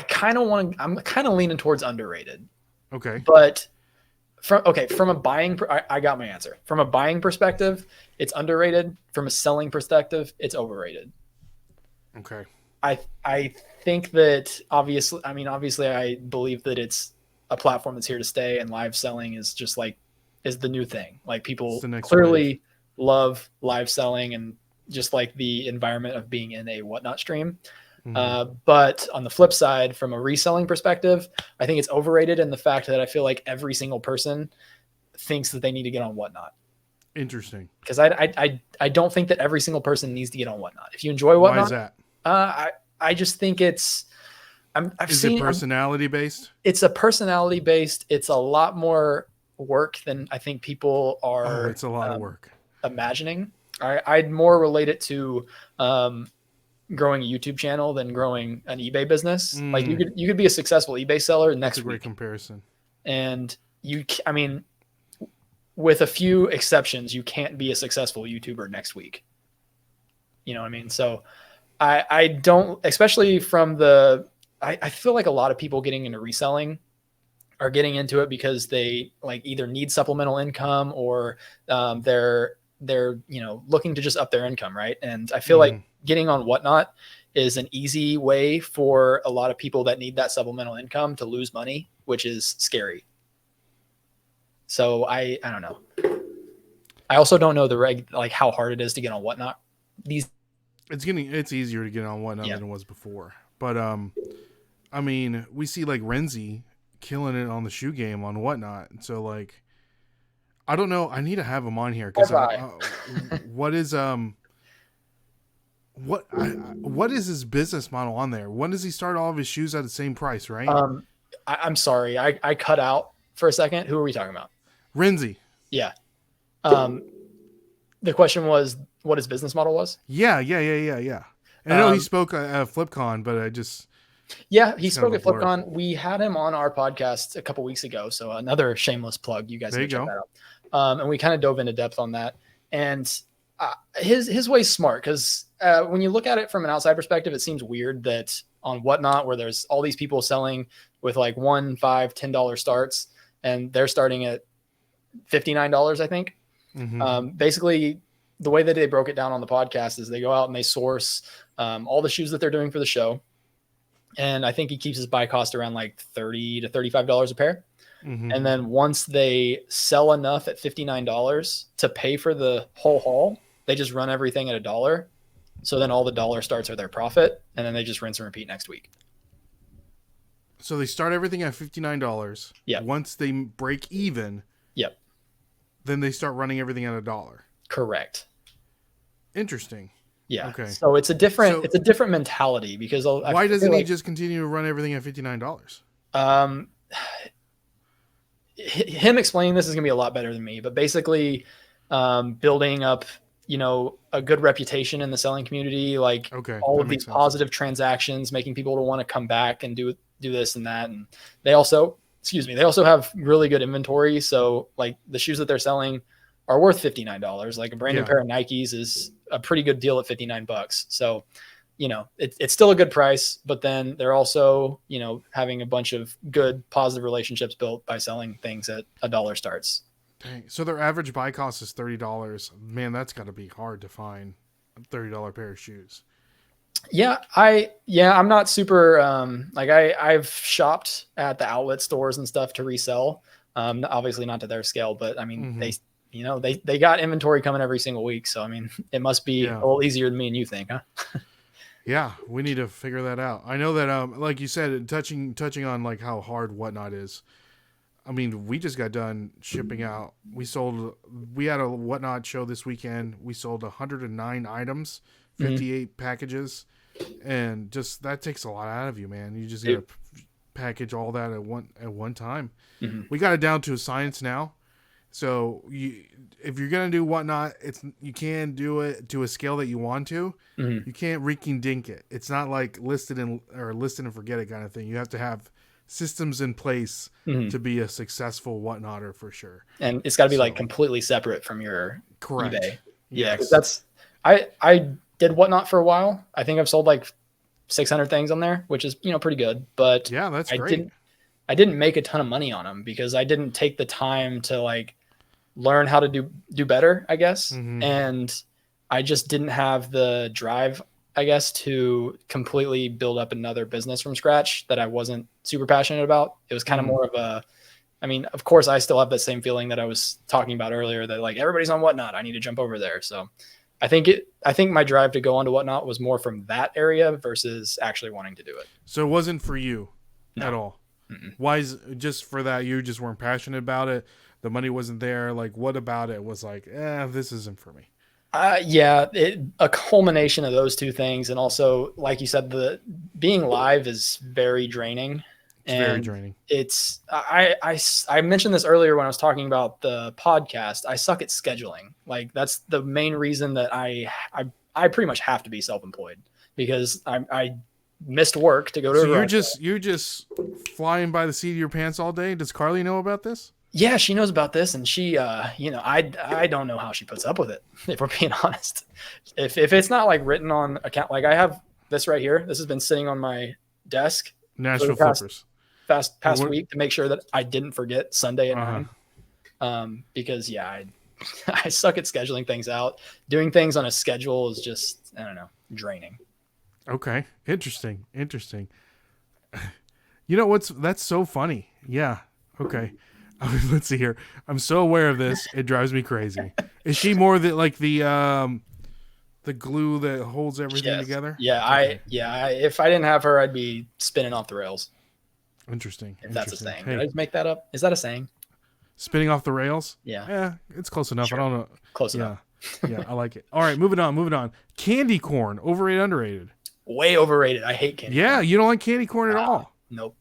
kind of leaning towards underrated. Okay. But from a buying, I got my answer. From a buying perspective, it's underrated. From a selling perspective, it's overrated. Okay. I think that obviously I believe that it's a platform that's here to stay, and live selling is just is the new thing. Like people clearly love live selling, and just like the environment of being in a Whatnot stream. But on the flip side, from a reselling perspective, I think it's overrated in the fact that I feel like every single person thinks that they need to get on Whatnot. Interesting. Because I don't think that every single person needs to get on Whatnot. If you enjoy Whatnot, why is that? I just think it's. Is it personality based? It's a personality based. It's a lot more work than I think people are. Oh, it's a lot of work. Imagining. I'd more relate it to growing a YouTube channel than growing an eBay business. Like you could be a successful eBay seller next week. Great comparison. And with a few exceptions, you can't be a successful YouTuber next week. You know what I mean? So I don't, especially from I feel like a lot of people getting into reselling are getting into it because they either need supplemental income or they're looking to just up their income. Right. And I feel like getting on Whatnot is an easy way for a lot of people that need that supplemental income to lose money, which is scary. So I don't know. I also don't know how hard it is to get on Whatnot. It's easier to get on Whatnot than it was before. But we see Renzi killing it on the shoe game on Whatnot. And so I don't know. I need to have him on here because what is his business model on there? When does he start all of his shoes at the same price, right? I'm sorry. I cut out for a second. Who are we talking about? Renzi. Yeah. The question was what his business model was? Yeah. And I know he spoke at FlipCon, but I just... Yeah, he spoke at FlipCon. We had him on our podcast a couple weeks ago, so another shameless plug. You guys can check that out. And we kind of dove into depth on that. And his way's smart because when you look at it from an outside perspective, it seems weird that on Whatnot, where there's all these people selling with $1, $5, $10 starts, and they're starting at $59, I think. Basically, the way that they broke it down on the podcast is they go out and they source all the shoes that they're doing for the show. And I think he keeps his buy cost around $30 to $35 a pair. And then once they sell enough at $59 to pay for the whole haul, they just run everything at $1. So then all the dollar starts are their profit. And then they just rinse and repeat next week. So they start everything at $59. Yeah. Once they break even, Yep. then they start running everything at $1. Correct. Interesting. Yeah. Okay. So it's a different mentality because why doesn't he just continue to run everything at $59? Him explaining this is going to be a lot better than me, but basically building up, a good reputation in the selling community, like all of these positive transactions, making people to want to come back and do this and that. And they also have really good inventory. So like the shoes that they're selling are worth $59. Like a brand new pair of Nikes is a pretty good deal at $59. So, it's still a good price, but then they're also, having a bunch of good positive relationships built by selling things at $1 starts. Dang. So their average buy cost is $30. Man, that's got to be hard to find a $30 pair of shoes. Yeah, I'm not super I've shopped at the outlet stores and stuff to resell. Obviously not to their scale, but I mean they got inventory coming every single week, so I mean it must be a little easier than me and you think, huh? Yeah, we need to figure that out. I know that like you said, touching on like how hard Whatnot is. I mean, we just got done shipping out. We had a Whatnot show this weekend. We sold 109 items, 58 packages, and just that takes a lot out of you, man. You just got to package all that at one time. We got it down to a science now. So if you're gonna do Whatnot, you can do it to a scale that you want to. You can't rinky dink it. It's not like list and forget it kind of thing. You have to have systems in place to be a successful Whatnotter for sure. And it's got to be like completely separate from your eBay. Yeah, yes. That's I did Whatnot for a while. I think I've sold like 600 things on there, which is pretty good. But yeah, that's great. I didn't make a ton of money on them because I didn't take the time to like learn how to do better, I guess. And I just didn't have the drive, I guess, to completely build up another business from scratch that I wasn't super passionate about. It was kind of more of of course I still have that same feeling that I was talking about earlier that like everybody's on Whatnot, I need to jump over there. So I think my drive to go onto Whatnot was more from that area versus actually wanting to do it. So it wasn't for you at all. Why is just for that? You just weren't passionate about it. The money wasn't there. Like, what about it was like, this isn't for me? A culmination of those two things. And also, like you said, the being live is very draining. Very draining. I mentioned this earlier when I was talking about the podcast. I suck at scheduling. Like that's the main reason that I pretty much have to be self-employed because I missed work to go to. So you're just flying by the seat of your pants all day. Does Carly know about this? Yeah, she knows about this, and she, I don't know how she puts up with it. If we're being honest, if it's not like written on account, like I have this right here. This has been sitting on my desk. Nashville Flippers. Past week to make sure that I didn't forget Sunday at 9. Because I suck at scheduling things out. Doing things on a schedule is just, I don't know, draining. Okay. Interesting. That's so funny. Yeah. Okay. Let's see here. I'm so aware of this. It drives me crazy. Is she more the glue that holds everything together? Yeah. If I didn't have her, I'd be spinning off the rails. Interesting. If that's a saying. Did I just make that up? Is that a saying? Spinning off the rails? Yeah. Yeah, it's close enough. Sure. I don't know. Close enough. Yeah, I like it. All right, moving on. Candy corn, overrated, underrated? Way overrated. I hate candy corn. Yeah, you don't like candy corn at all? Nope.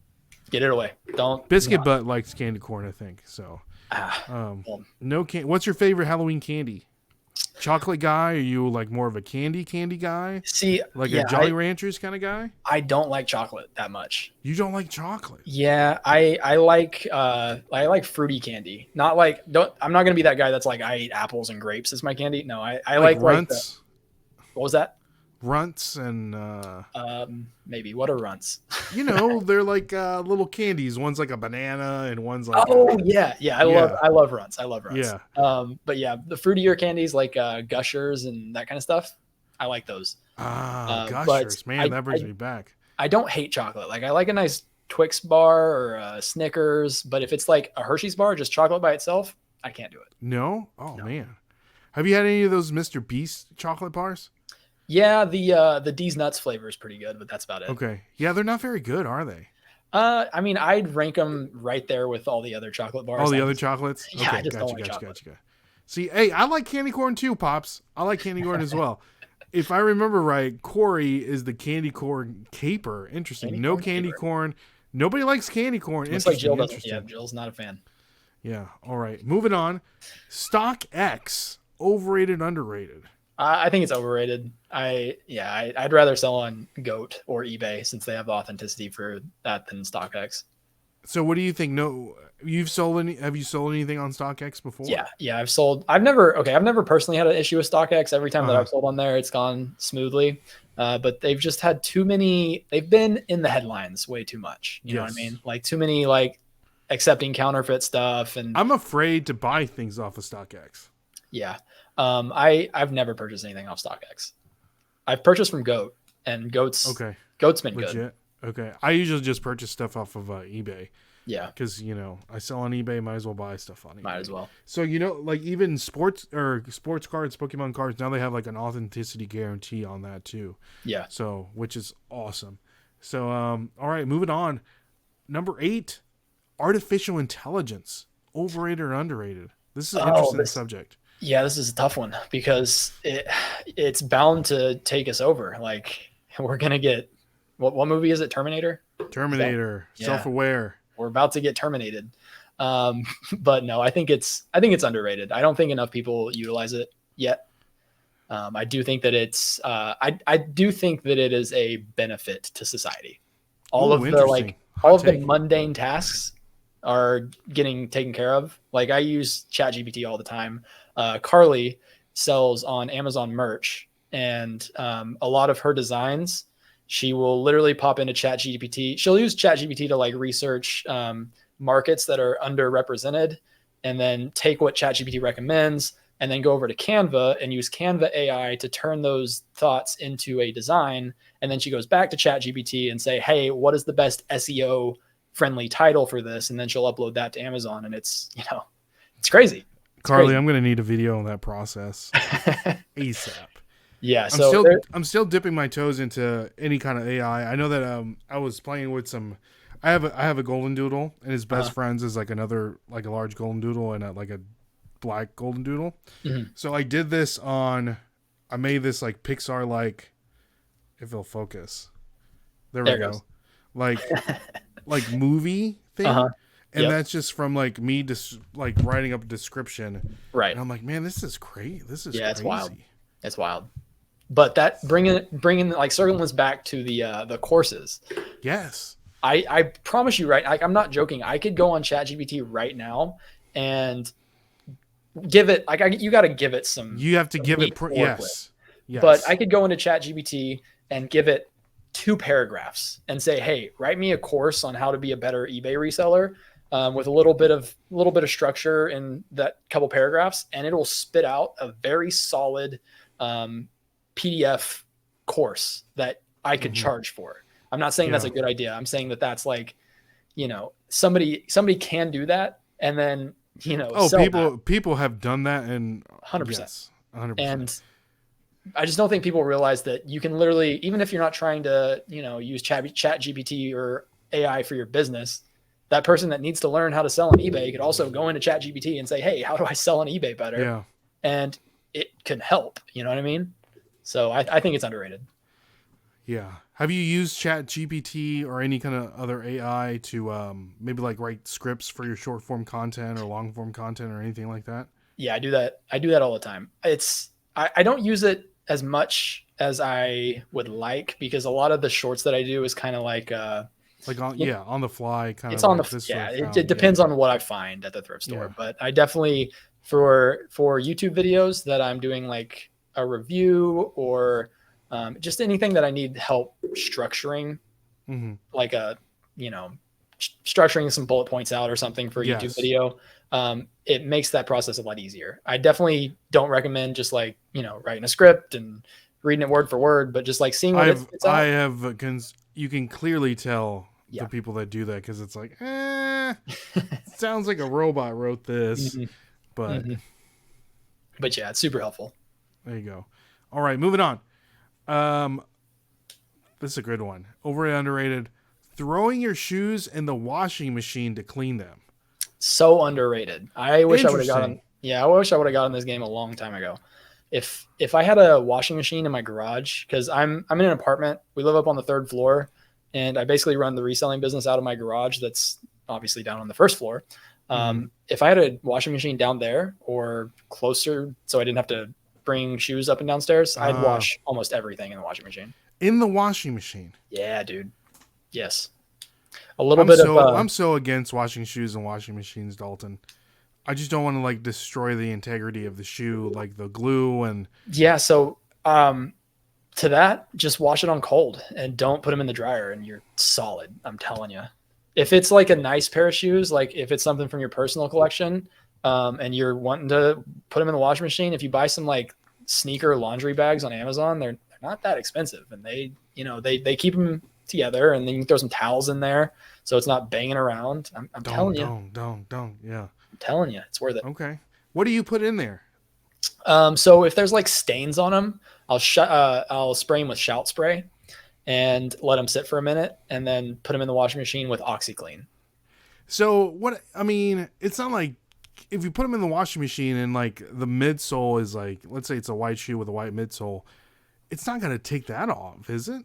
Get it away. Don't. Biscuit Butt likes candy corn, I think. So, no can. What's your favorite Halloween candy? Chocolate guy? Are you like more of a candy guy? See, like a Jolly Ranchers kind of guy? I don't like chocolate that much. You don't like chocolate? Yeah, I like fruity candy. Not like I'm not gonna be that guy that's like I eat apples and grapes as my candy. No, I like runts. What was that? Runts and maybe what are runts? They're like little candies. One's like a banana and one's like I love runts. Yeah. But yeah, the fruitier candies like Gushers and that kind of stuff, I like those. Gushers, man, that brings me back. I don't hate chocolate. Like I like a nice Twix bar or a Snickers, but if it's like a Hershey's bar, just chocolate by itself, I can't do it. No? Oh, no. Man. Have you had any of those Mr. Beast chocolate bars? Yeah, the D's Nuts flavor is pretty good, but that's about it. Okay. Yeah, they're not very good, are they? I mean, I'd rank them right there with all the other chocolate bars. All the other chocolates? Yeah, Okay, I just don't like chocolate. gotcha. See, hey, I like candy corn too, Pops. I like candy corn as well. If I remember right, Corey is the candy corn caper. Interesting. No candy corn. Nobody likes candy corn. Looks like Jill doesn't. Interesting. Yeah, Jill's not a fan. Yeah. All right. Moving on. Stock X. Overrated, underrated. I think it's overrated. I'd rather sell on Goat or eBay since they have the authenticity for that than StockX. So what do you think? No, have you sold anything on StockX before? Yeah, I've never personally had an issue with StockX. Every time that I've sold on there, it's gone smoothly. But they've just had they've been in the headlines way too much. You know what I mean? Like too many accepting counterfeit stuff. And I'm afraid to buy things off of StockX. Yeah. I've never purchased anything off StockX. I've purchased from Goat, and Goat's been legit. Good. Okay. I usually just purchase stuff off of eBay. Yeah. Because, I sell on eBay, might as well buy stuff on eBay. Might as well. So, even sports cards, Pokemon cards, now they have an authenticity guarantee on that too. Yeah. So, which is awesome. So, all right, moving on. Number 8, artificial intelligence. Overrated or underrated? This is an interesting subject. Yeah, this is a tough one because it's bound to take us over. Like we're gonna get what movie is it? Terminator. Self-aware. We're about to get terminated. But no, I think it's underrated. I don't think enough people utilize it yet. I do think that I do think that it is a benefit to society. All of the mundane tasks are getting taken care of. Like I use ChatGPT all the time. Carly sells on Amazon merch, and a lot of her designs, she will literally pop into ChatGPT. She'll use ChatGPT to research markets that are underrepresented, and then take what ChatGPT recommends, and then go over to Canva and use Canva AI to turn those thoughts into a design. And then she goes back to ChatGPT and say, "Hey, what is the best SEO friendly title for this?" And then she'll upload that to Amazon, and it's crazy. Carly, I'm going to need a video on that process ASAP. Yeah, I'm still dipping my toes into any kind of AI. I know that I was playing with some. I have a golden doodle, and his best friends is another a large golden doodle and a black golden doodle. Mm-hmm. So I did this I made this Pixar if it'll focus. There we go. Movie thing. Uh-huh. And that's just from me just writing up a description. Right. And I'm like, man, this is crazy. Crazy. It's wild. It's wild. But that bringing circling this back to the courses. Yes. I promise you, right? I'm not joking. I could go on ChatGPT right now and give it you got to give it some. You have to give it. Yes. But I could go into ChatGPT and give it 2 paragraphs and say, "Hey, write me a course on how to be a better eBay reseller." With a little bit of structure in that couple paragraphs, and it'll spit out a very solid PDF course that I could charge for. I'm not saying that's a good idea. I'm saying that that's somebody can do that, and then people have done that, and 100%. Yes, 100%. And I just don't think people realize that you can literally, even if you're not trying to use ChatGPT or AI for your business, that person that needs to learn how to sell on eBay could also go into ChatGPT and say, "Hey, how do I sell on eBay better?" Yeah. And it can help. You know what I mean? So I think it's underrated. Yeah. Have you used ChatGPT or any kind of other AI to maybe write scripts for your short form content or long form content or anything like that? Yeah, I do that. I do that all the time. I don't use it as much as I would like because a lot of the shorts that I do is kind of on the fly kind of. It's on it depends on what I find at the thrift store. Yeah. But I definitely for YouTube videos that I'm doing a review or just anything that I need help structuring, structuring some bullet points out or something for a YouTube video. It makes that process a lot easier. I definitely don't recommend just writing a script and reading it word for word, but just seeing what it's out. You can clearly tell the people that do that because it's sounds like a robot wrote this, but yeah, it's super helpful. There you go. All right, moving on. This is a good one. Overrated, underrated. throwing your shoes in the washing machine to clean them. So underrated. I wish I would have Interesting. gotten. Yeah, I wish I would have gotten this game a long time ago. If I had a washing machine in my garage, because I'm in an apartment, we live up on the third floor, and I basically run the reselling business out of my garage. That's obviously down on the first floor. If I had a washing machine down there or closer, so I didn't have to bring shoes up and downstairs, I'd wash almost everything in the washing machine. In the washing machine. Yeah, dude. Yes. A little bit of. I'm so against washing shoes and washing machines, Dalton. I just don't want to like destroy the integrity of the shoe, like the glue and. Yeah. So to that, just wash it on cold and don't put them in the dryer, and you're solid. I'm telling you. If it's like a nice pair of shoes, like if it's something from your personal collection, and you're wanting to put them in the washing machine, if you buy some like sneaker laundry bags on Amazon, they're not that expensive, and they keep them together, and then you can throw some towels in there so it's not banging around. I'm telling you. Don't. Yeah. I'm telling you, it's worth it. Okay. What do you put in there? So if there's like stains on them, I'll spray them with shout spray and let them sit for a minute, and then put them in the washing machine with OxyClean. So what? I mean, it's not like if you put them in the washing machine and like the midsole is like, let's say it's a white shoe with a white midsole, it's not going to take that off, is it?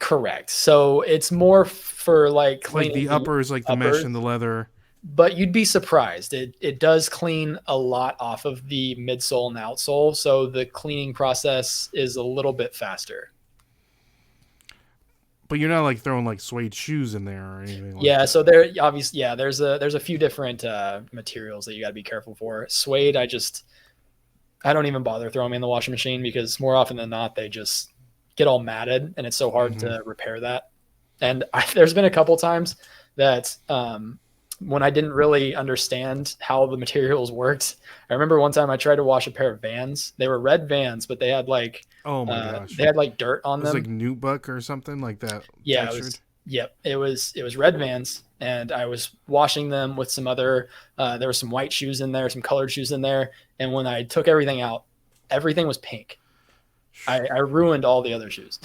Correct. So it's more for like cleaning the uppers, like the mesh and the leather. But you'd be surprised. It does clean a lot off of the midsole and outsole, so the cleaning process is a little bit faster. But you're not like throwing like suede shoes in there or anything like yeah, that. So there obviously there's a few different materials that you got to be careful for. Suede, I don't even bother throwing them in the washing machine, because more often than not they just get all matted, and it's so hard to repair that. And there's been a couple times that when I didn't really understand how the materials worked. I remember one time I tried to wash a pair of Vans. They were red Vans, but they had like they had like dirt on them. It was like nubuck or something like that. Yeah, textured. it was red Vans, and I was washing them with some other. There were some white shoes in there, some colored shoes in there, and when I took everything out, everything was pink. I ruined all the other shoes.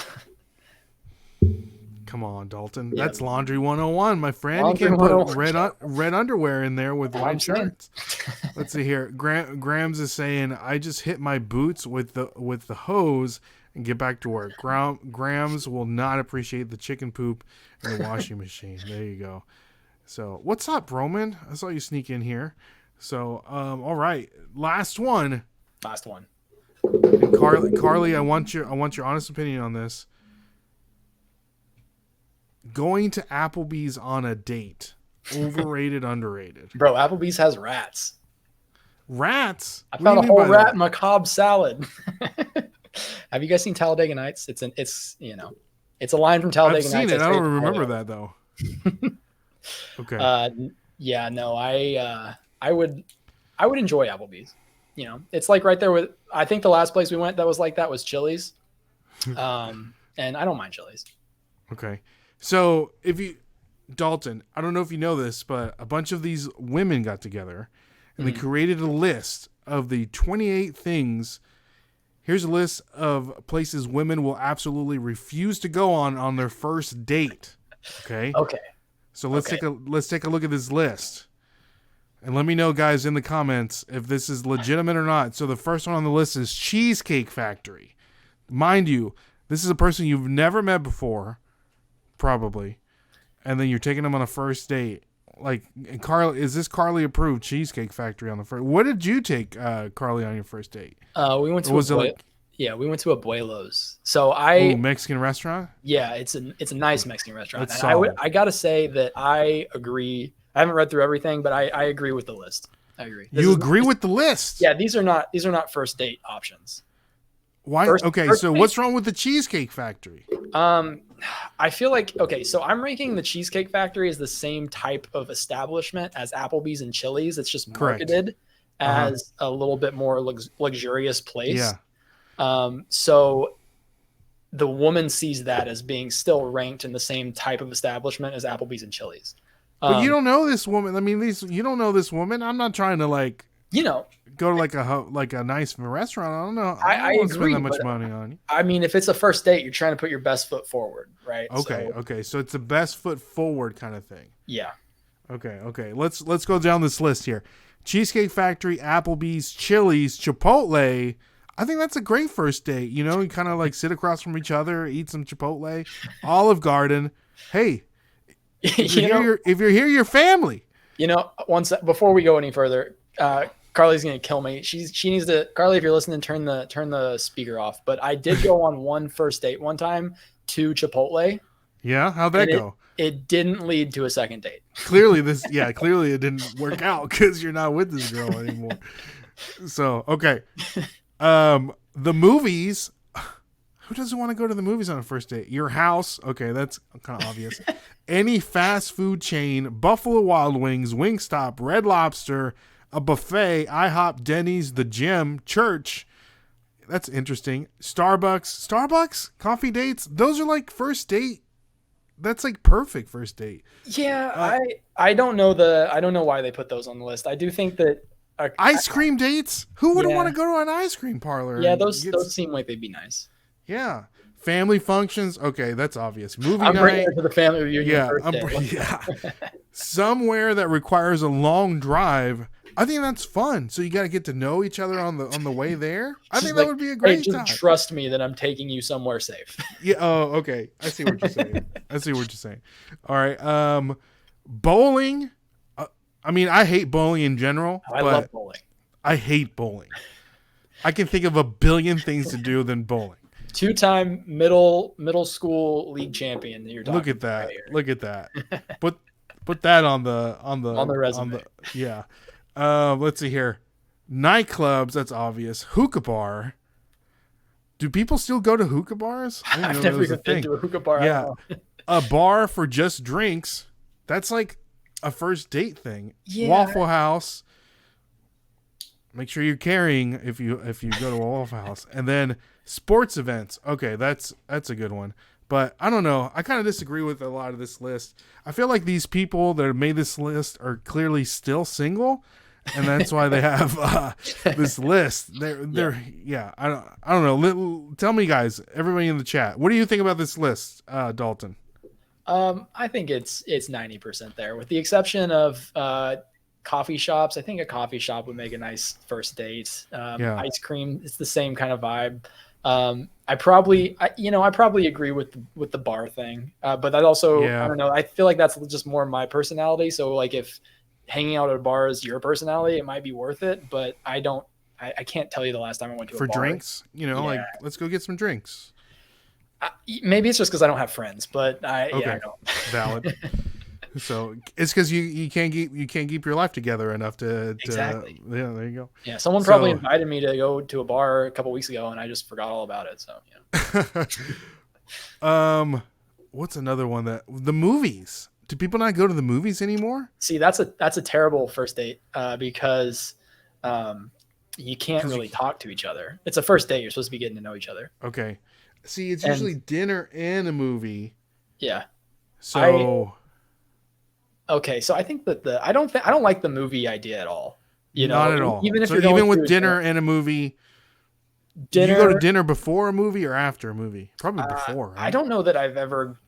Come on, Dalton. Yeah. That's laundry 101, my friend. Laundry you can't put 101. red underwear in there with white saying. shirts. Let's see here. Grams is saying, I just hit my boots with the hose and get back to work. Grams will not appreciate the chicken poop in the washing machine. There you go. So, what's up, Roman? I saw you sneak in here. So, all right. Last one. And Carly, I want your honest opinion on this. Going to Applebee's on a date. Overrated, underrated. Bro, Applebee's has rats. Rats? I found a whole rat in my Cobb salad. Have you guys seen Talladega Nights? It's a line from Talladega Nights. I've seen it. I don't remember that though. Okay. Yeah, no, I would enjoy Applebee's. It's like right there with, I think the last place we went that was like that was Chili's. And I don't mind Chili's. Okay. So Dalton, I don't know if you know this, but a bunch of these women got together and they created a list of the 28 things. Here's a list of places women will absolutely refuse to go on their first date. Okay. Okay. So let's take a look at this list. And let me know, guys, in the comments if this is legitimate or not. So the first one on the list is Cheesecake Factory. Mind you, this is a person you've never met before, probably. And then you're taking them on a first date. Like, and Carly, is this Carly approved Cheesecake Factory on the first? What did you take, Carly, on your first date? We went to we went to Abuelo's. So Mexican restaurant? Yeah, it's a nice Mexican restaurant. That's and I gotta say that I agree. I haven't read through everything, but I agree with the list. I agree. You agree with the list? Yeah, these are not first date options. Why? First date? What's wrong with the Cheesecake Factory? I feel like, so I'm ranking the Cheesecake Factory as the same type of establishment as Applebee's and Chili's. It's just marketed as a little bit more luxurious place. Yeah. So the woman sees that as being still ranked in the same type of establishment as Applebee's and Chili's. But you don't know this woman. I mean, you don't know this woman. I'm not trying to You know, Go to like a nice restaurant. I don't know. I don't want to spend agree, that much but money on you. I mean, if it's a first date, you're trying to put your best foot forward, right? Okay, So okay. So it's a best foot forward kind of thing. yeah. Okay, okay. Let's go down this list here. Cheesecake Factory, Applebee's, Chili's, Chipotle. I think that's a great first date. You know, you kind of like sit across from each other, eat some Chipotle. Olive Garden. Hey, if you're here, you're family. You know, before we go any further, Carly's gonna kill me. She needs to. Carly, if you're listening, turn the speaker off. But I did go on one first date one time to Chipotle. Yeah, how'd that go? It didn't lead to a second date. Clearly it didn't work out because you're not with this girl anymore. So okay, the movies. Who doesn't want to go to the movies on a first date? Your house. Okay, that's kind of obvious. Any fast food chain, Buffalo Wild Wings, Wingstop, Red Lobster, a buffet, IHOP, Denny's, the gym, church. That's interesting. Starbucks, coffee dates. Those are like first date. That's like perfect first date. Yeah, I don't know why they put those on the list. I do think that ice cream dates. Who wouldn't want to go to an ice cream parlor? Yeah, those seem like they'd be nice. Yeah, family functions. Okay, that's obvious. Movie I'm night. bringing it to the family reunion. Yeah, somewhere that requires a long drive. I think that's fun. So you got to get to know each other on the way there. I think that would be a great time. Just trust me that I'm taking you somewhere safe. Yeah. Oh, okay. I see what you're saying. All right. Bowling. I mean, I hate bowling in general. I love bowling. I hate bowling. I can think of a billion things to do than bowling. 2-time middle school league champion. Look at that. Look at that. Put that on the resume. Yeah. Let's see here. Nightclubs, that's obvious. Hookah bar. Do people still go to hookah bars? I've never even been to a hookah bar. Yeah. A bar for just drinks. That's like a first date thing. Yeah. Waffle House. Make sure you're carrying if you go to a Waffle House. And then sports events. Okay, that's a good one. But I don't know. I kind of disagree with a lot of this list. I feel like these people that made this list are clearly still single, and that's why they have this list. They're I don't know. Tell me, guys, everybody in the chat, what do you think about this list, Dalton? I think it's 90% there, with the exception of coffee shops. I think a coffee shop would make a nice first date. Ice cream, it's the same kind of vibe. I probably agree with the bar thing, but that also, I don't know. I feel like that's just more my personality. So like if hanging out at a bar is your personality, it might be worth it, but I can't tell you the last time I went to a bar. For drinks, like let's go get some drinks. Maybe it's just because I don't have friends, but I don't. Valid. So it's because you can't keep your life together enough to exactly. Yeah, there you go. Yeah, someone probably invited me to go to a bar a couple weeks ago, and I just forgot all about it. So yeah. What's another one the movies? Do people not go to the movies anymore? See, that's a terrible first date because you can't really talk to each other. It's a first date. You're supposed to be getting to know each other. Okay. See, it's usually dinner and a movie. Yeah. So. Okay, so I think that I don't like the movie idea at all. Not at all. Even if even with dinner and a movie, do you go to dinner before a movie or after a movie? Probably before. Right? I don't know that I've ever.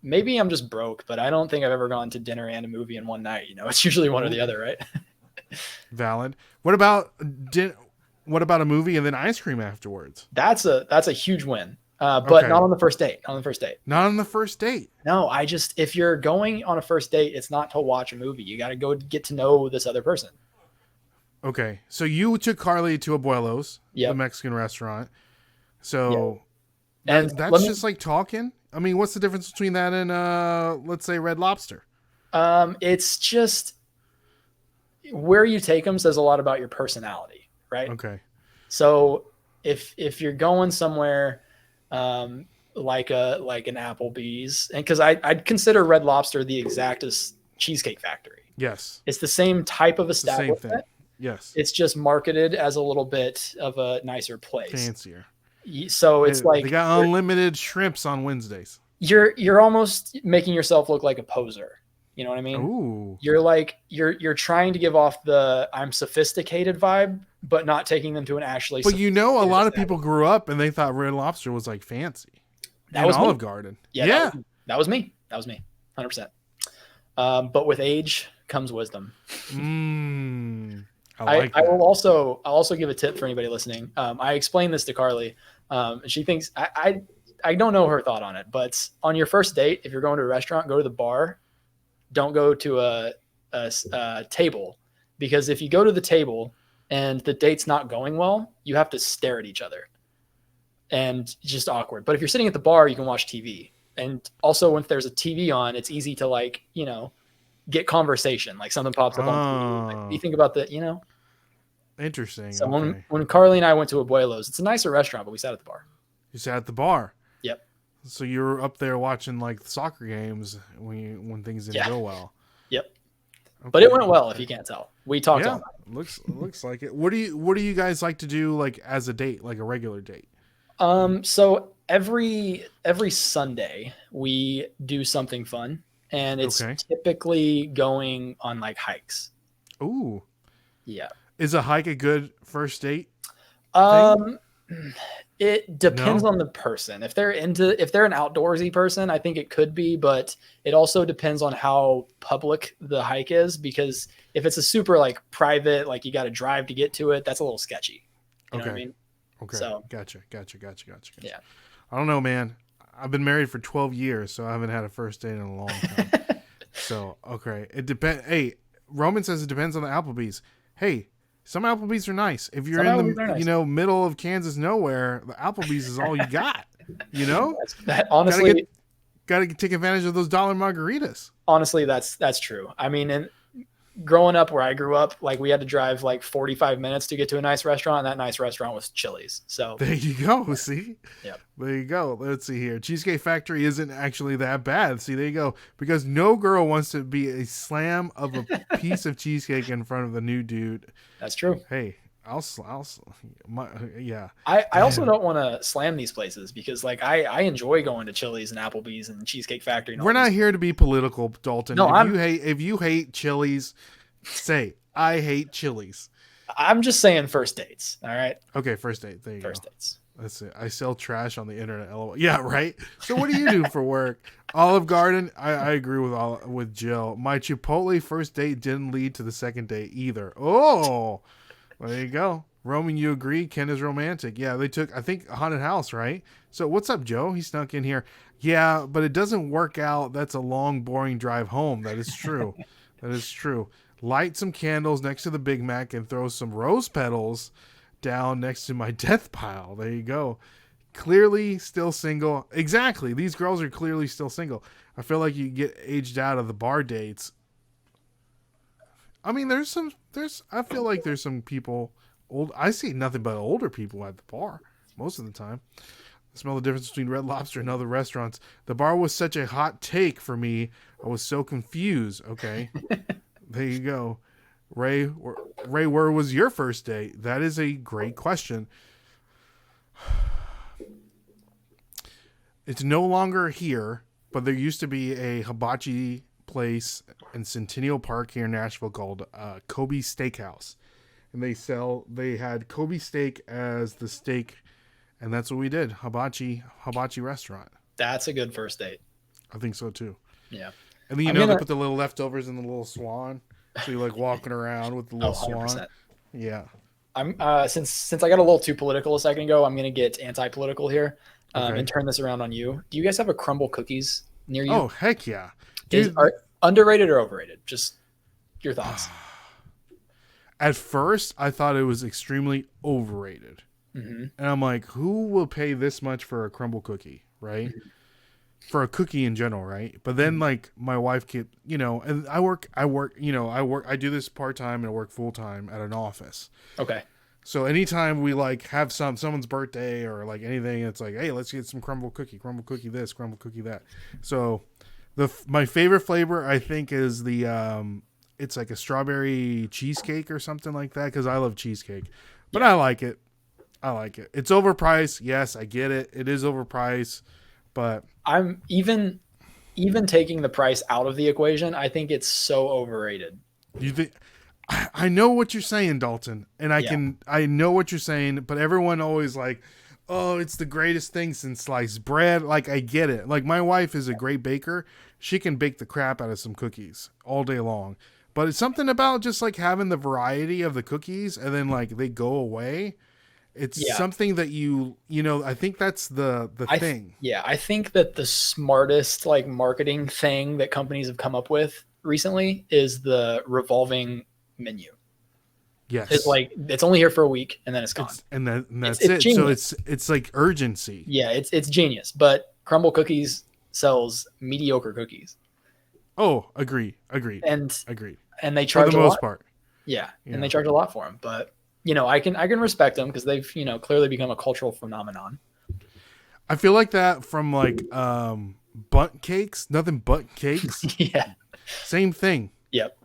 Maybe I'm just broke, but I don't think I've ever gone to dinner and a movie in one night. It's usually one or the other, right? Valid. What about a movie and then ice cream afterwards? That's a huge win. But not on the first date. Not on the first date. No, if you're going on a first date, it's not to watch a movie. You got to go get to know this other person. Okay. So you took Carly to Abuelo's, the Mexican restaurant. So that's just like talking. I mean, what's the difference between that and let's say Red Lobster? It's just where you take them says a lot about your personality, right? Okay. So if you're going somewhere like an Applebee's, and because I'd consider Red Lobster the exactest Cheesecake Factory. Yes, it's the same type of establishment. Same thing. Yes, it's just marketed as a little bit of a nicer place, fancier. So it's like they got unlimited shrimps on Wednesdays. You're almost making yourself look like a poser. You know what I mean? Ooh. You're like you're trying to give off the I'm sophisticated vibe, but not taking them to an actually But you know, a sophisticated lot of establishment. people grew up and they thought Red Lobster was like fancy That in was Olive me. Garden. Yeah, Yeah. that was me. That was me. 100%. But with age comes wisdom. I like I that. I'll also give a tip for anybody listening. I explained this to Carly. And she thinks I don't know her thought on it, but on your first date, if you're going to a restaurant, go to the bar. Don't go to a table, because if you go to the table and the date's not going well, you have to stare at each other, and it's just awkward. But if you're sitting at the bar, you can watch TV. And also, when there's a TV on, it's easy to like, get conversation. Like something pops up on TV. Like, what do you think about that? Interesting. So Okay. when Carly and I went to Abuelo's, it's a nicer restaurant, but we sat at the bar. You sat at the bar. Yep. So you were up there watching like soccer games when things didn't go well. Yep. Okay. But it went well, if you can't tell. We talked all night. Looks like it. What do you guys like to do like as a date, like a regular date? So every Sunday we do something fun, and it's typically going on like hikes. Ooh. Yeah. Is a hike a good first date? It depends on the person. If they're an outdoorsy person, I think it could be, but it also depends on how public the hike is, because if it's a super like private, like you got to drive to get to it, that's a little sketchy. You know what I mean? Okay. So, Gotcha. Yeah. I don't know, man. I've been married for 12 years, so I haven't had a first date in a long time. So, okay. It depends. Hey, Roman says it depends on the Applebee's. Hey, some Applebee's are nice. If you're in the middle of Kansas nowhere, the Applebee's is all you got. That honestly, gotta take advantage of those dollar margaritas. Honestly, that's true. I mean, and growing up where I grew up, like we had to drive like 45 minutes to get to a nice restaurant, and that nice restaurant was Chili's. So there you go. See? Yep. There you go. Let's see here. Cheesecake Factory isn't actually that bad. See, there you go. Because no girl wants to be a slam of a piece of cheesecake in front of the new dude. That's true. Hey, yeah. I also don't want to slam these places, because like I enjoy going to Chili's and Applebee's and Cheesecake Factory. We're not here to be political, Dalton. No, if you hate Chili's, say I hate Chili's. I'm just saying first dates. All right. Okay, first date. There you go. First dates. That's it. I sell trash on the internet. LOL. Yeah, right. So what do you do for work? Olive Garden. I agree with Jill. My Chipotle first date didn't lead to the second date either. Oh, there you go. Roman, you agree? Ken is romantic. Yeah, they took, I think, a haunted house, right? So what's up, Joe? He snuck in here. Yeah, but it doesn't work out. That's a long, boring drive home. That is true. That is true. Light some candles next to the Big Mac and throw some rose petals down next to my death pile. There you go. Clearly still single. Exactly. These girls are clearly still single. I feel like you get aged out of the bar dates. I mean, I feel like there's some people old. I see nothing but older people at the bar most of the time. I smell the difference between Red Lobster and other restaurants. The bar was such a hot take for me. I was so confused. Okay. There you go. Ray, where was your first date? That is a great question. It's no longer here, but there used to be a hibachi place in Centennial Park here in Nashville called Kobe Steakhouse. And they had Kobe steak as the steak, and that's what we did. Hibachi restaurant. That's a good first date. I think so too. Yeah. And then they put the little leftovers in the little swan. So you're like walking around with the little swan. Yeah. I'm since I got a little too political a second ago, I'm gonna get anti-political here, and turn this around on you. Do you guys have a crumble cookies near you? Oh heck yeah! Are underrated or overrated? Just your thoughts. At first, I thought it was extremely overrated, and I'm like, who will pay this much for a crumble cookie, right? Mm-hmm. For a cookie in general, right? But then like my wife kept, and I do this part-time and I work full-time at an office. Okay. So anytime we like have someone's birthday or like anything, it's like, hey, let's get some crumble cookie this, crumble cookie that. So my favorite flavor I think is the it's like a strawberry cheesecake or something like that, because I love cheesecake. But yeah. I like it. It's overpriced. Yes, I get it. It is overpriced. But I'm even even taking the price out of the equation, I think it's so overrated. You think? I know what you're saying, Dalton, and Yeah. I know what you're saying, but everyone always like, oh, it's the greatest thing since sliced bread. Like, I get it. Like, my wife is a great baker. She can bake the crap out of some cookies all day long. But it's something about just like having the variety of the cookies and then like they go away. It's Yeah. something that I think that's the thing. I think that the smartest like marketing thing that companies have come up with recently is the revolving menu. Yes. It's like it's only here for a week and then it's gone. And that's it's it. genius. So it's like urgency. Yeah, it's genius. But Crumble Cookies sells mediocre cookies. Oh, agreed. And they For charge the a most lot. part. Yeah, and they charge a lot for them. But I can respect them because they've clearly become a cultural phenomenon. I feel like that from like bunt cakes, nothing but cakes. Yeah. Same thing. Yep.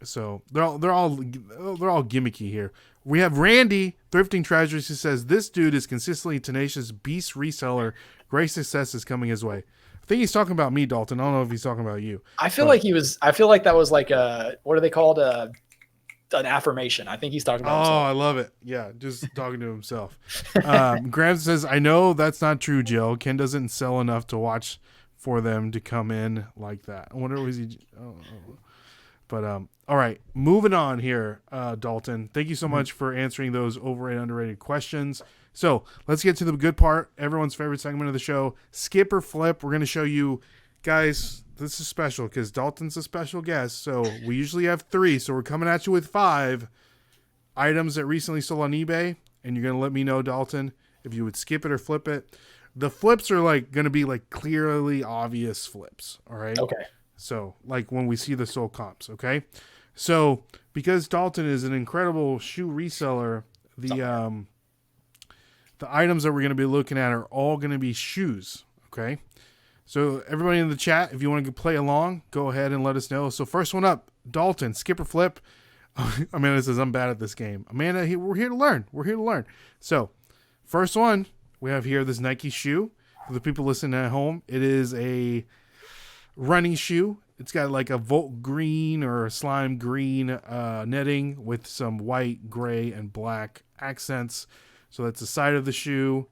So they're all gimmicky here. We have Randy Thrifting Treasures who says this dude is consistently tenacious beast reseller. Great success is coming his way. I think he's talking about me, Dalton. I don't know if he's talking about you. I feel like that was like a, what are they called? An affirmation. I think he's talking about himself. I love it. Yeah, just talking to himself. Graham says, I know that's not true, Jill. Ken doesn't sell enough to watch for them to come in like that. I wonder was he. But all right, moving on here, Dalton. Thank you so much for answering those overrated and underrated questions. So let's get to the good part. Everyone's favorite segment of the show, skip or flip. We're going to show you guys. This is special because Dalton's a special guest. So we usually have 3. So we're coming at you with 5 items that recently sold on eBay. And you're going to let me know, Dalton, if you would skip it or flip it. The flips are like going to be like clearly obvious flips. All right. Okay. So like when we see the sold comps. Okay. So because Dalton is an incredible shoe reseller, the items that we're going to be looking at are all going to be shoes. Okay. So everybody in the chat, if you want to play along, go ahead and let us know. So first one up, Dalton, skip or flip. Amanda says, I'm bad at this game. Amanda, we're here to learn. We're here to learn. So first one, we have here this Nike shoe. For the people listening at home, it is a running shoe. It's got like a Volt green or a slime green netting with some white, gray, and black accents. So that's the side of the shoe.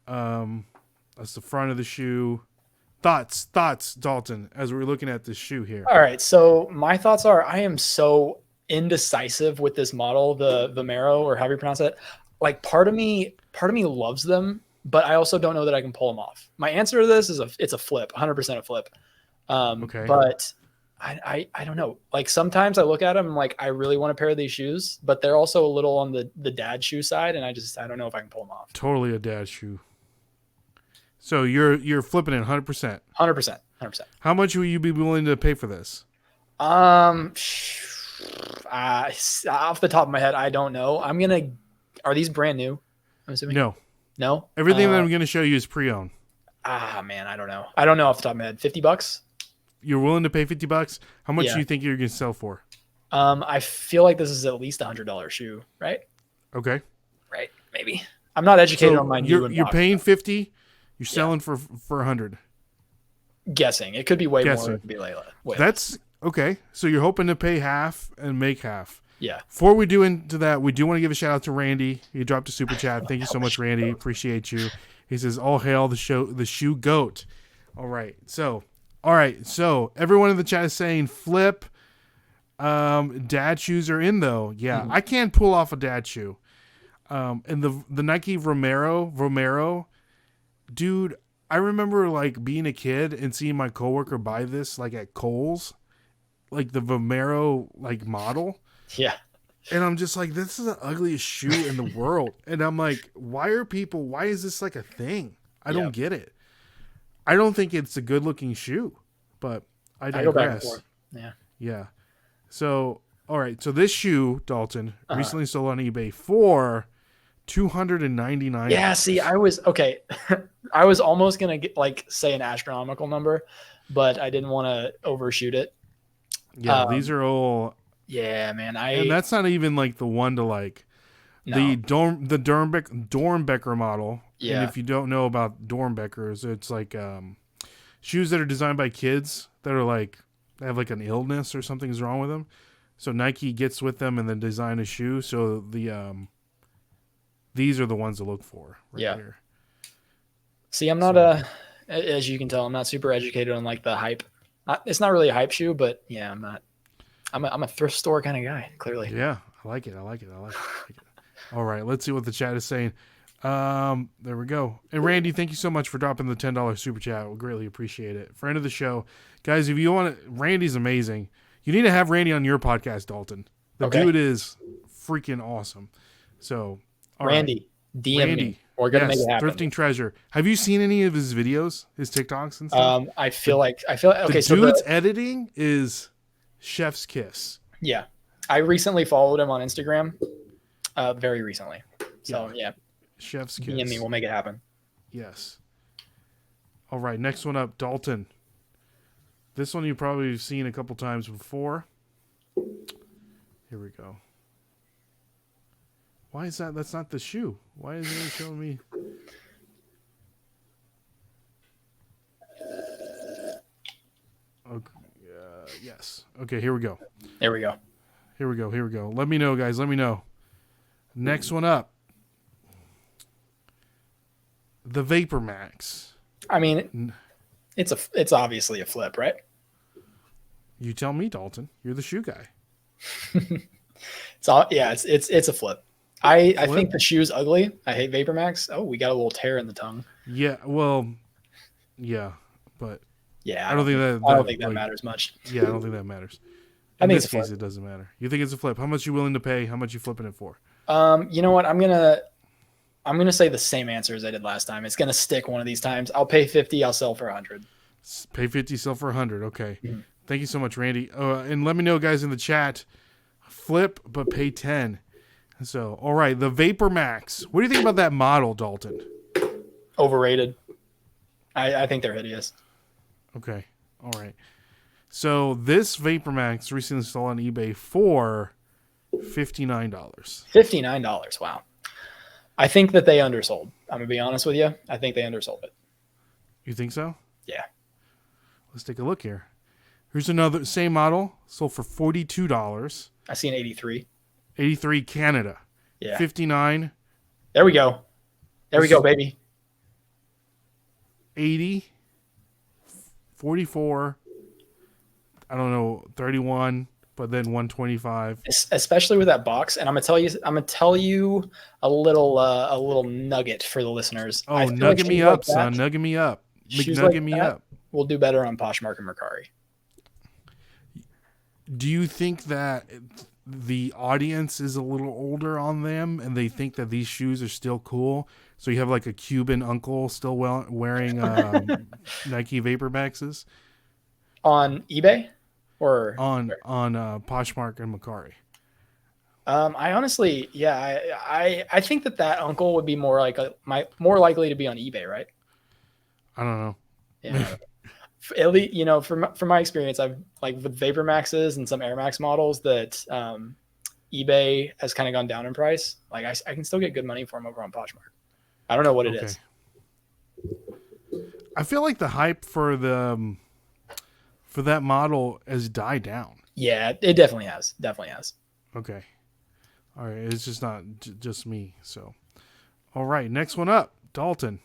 That's the front of the shoe. Thoughts, Dalton, as we're looking at this shoe here. All right. So my thoughts are, I am so indecisive with this model, the Vomero, or however you pronounce it. Like part of me loves them, but I also don't know that I can pull them off. My answer to this is it's a flip, 100% a flip. Okay. But I don't know. Like sometimes I look at them and like, I really want a pair of these shoes, but they're also a little on the dad shoe side. And I don't know if I can pull them off. Totally a dad shoe. So you're flipping it 100%. 100%. How much will you be willing to pay for this? Off the top of my head, I don't know. Are these brand new? I'm assuming. No. Everything that I'm going to show you is pre-owned. Man, I don't know. I don't know off the top of my head. $50? You're willing to pay $50? How much do you think you're going to sell for? I feel like this is at least $100 shoe, right? Okay. Right. Maybe. I'm not educated on my new. You're paying $50. You're selling for $100. Guessing. It could be way more. It could be Layla. That's okay. So you're hoping to pay half and make half. Yeah. Before we do into that, we do want to give a shout out to Randy. He dropped a super chat. Thank you so much, Randy. Appreciate you. He says, "All hail the shoe goat." All right. So everyone in the chat is saying flip. Dad shoes are in though. Yeah, I can't pull off a dad shoe. And the Nike Vomero, dude. I remember like being a kid and seeing my coworker buy this like at Kohl's, like the Vomero like model. Yeah. And I'm just like, this is the ugliest shoe in the world. And I'm like, why is this like a thing? I don't get it. I don't think it's a good looking shoe, but I digress. I go back and forth. Yeah. Yeah. So, all right. So this shoe, Dalton, recently sold on eBay for $299. Yeah. See, I was almost going to say an astronomical number, but I didn't want to overshoot it. Yeah. These are all. Yeah, man. And that's not even like the one to like the Dornbecker model. Yeah. And if you don't know about Dornbeckers, it's like shoes that are designed by kids that are like they have like an illness or something's wrong with them. So Nike gets with them and then design a shoe. So these are the ones to look for right here. See, I'm not as you can tell, I'm not super educated on like the hype. It's not really a hype shoe, but yeah, I'm not. I'm a thrift store kind of guy, clearly. Yeah, I like it. All right, let's see what the chat is saying. There we go. And Randy, thank you so much for dropping the $10 super chat. We greatly appreciate it. Friend of the show, guys. If you want to, Randy's amazing. You need to have Randy on your podcast, Dalton. The dude is freaking awesome. So, Randy, right. DM me. We're gonna make it happen. Thrifting Treasure. Have you seen any of his videos, his TikToks and stuff? I feel like okay. The dude's editing is chef's kiss. Yeah, I recently followed him on Instagram. Very recently. So yeah. Chef's kiss. DM me. We'll make it happen. Yes. All right, next one up, Dalton. This one you've probably seen a couple times before. Here we go. Why is that? That's not the shoe. Why is it showing me? Okay. Yes. Okay, here we go. There we go. Here we go. Let me know, guys. Let me know. Next one up. The Vapor Max. I mean, it's obviously a flip, right? You tell me, Dalton. You're the shoe guy. It's a flip. I think the shoe's ugly. I hate Vapor Max. Oh, we got a little tear in the tongue. Yeah, well, yeah, but yeah, I don't think that matters much. Yeah, I don't think that matters. In this case, it doesn't matter. You think it's a flip? How much you willing to pay? How much you flipping it for? You know what? I'm gonna say the same answer as I did last time. It's gonna stick one of these times. I'll pay 50. I'll sell for 100. Pay 50, sell for 100. Okay. Mm-hmm. Thank you so much, Randy. And let me know, guys, in the chat. Flip, but pay 10. So, all right, the Vapor Max. What do you think about that model, Dalton? Overrated. I think they're hideous. Okay. All right. So this Vapor Max recently sold on eBay for $59. $59. Wow. I think that they undersold. I'm gonna be honest with you. I think they undersold it. You think so? Yeah. Let's take a look here. Here's another same model, sold for $42. I see an 83. 83 Canada. Yeah. 59. There we go. There we go, baby. 80. 44. I don't know, 31, but then 125. Especially with that box, and I'm gonna tell you a little nugget for the listeners. Oh, nugget me up, son. Nugget me up. McNugget me up. We'll do better on Poshmark and Mercari. Do you think that the audience is a little older on them and they think that these shoes are still cool? So you have like a Cuban uncle still wearing Nike Vapor Maxes? On eBay? Or on Poshmark and Mercari? I honestly, I think that uncle would be more likely to be on eBay, right? I don't know. Yeah. At least, from my experience, I've like with Vapor Maxes and some Air Max models that eBay has kind of gone down in price. Like I can still get good money for them over on Poshmark. I don't know what it is. I feel like the hype for that model has died down. Yeah, it definitely has. Okay. All right. It's just not just me. So, all right. Next one up, Dalton.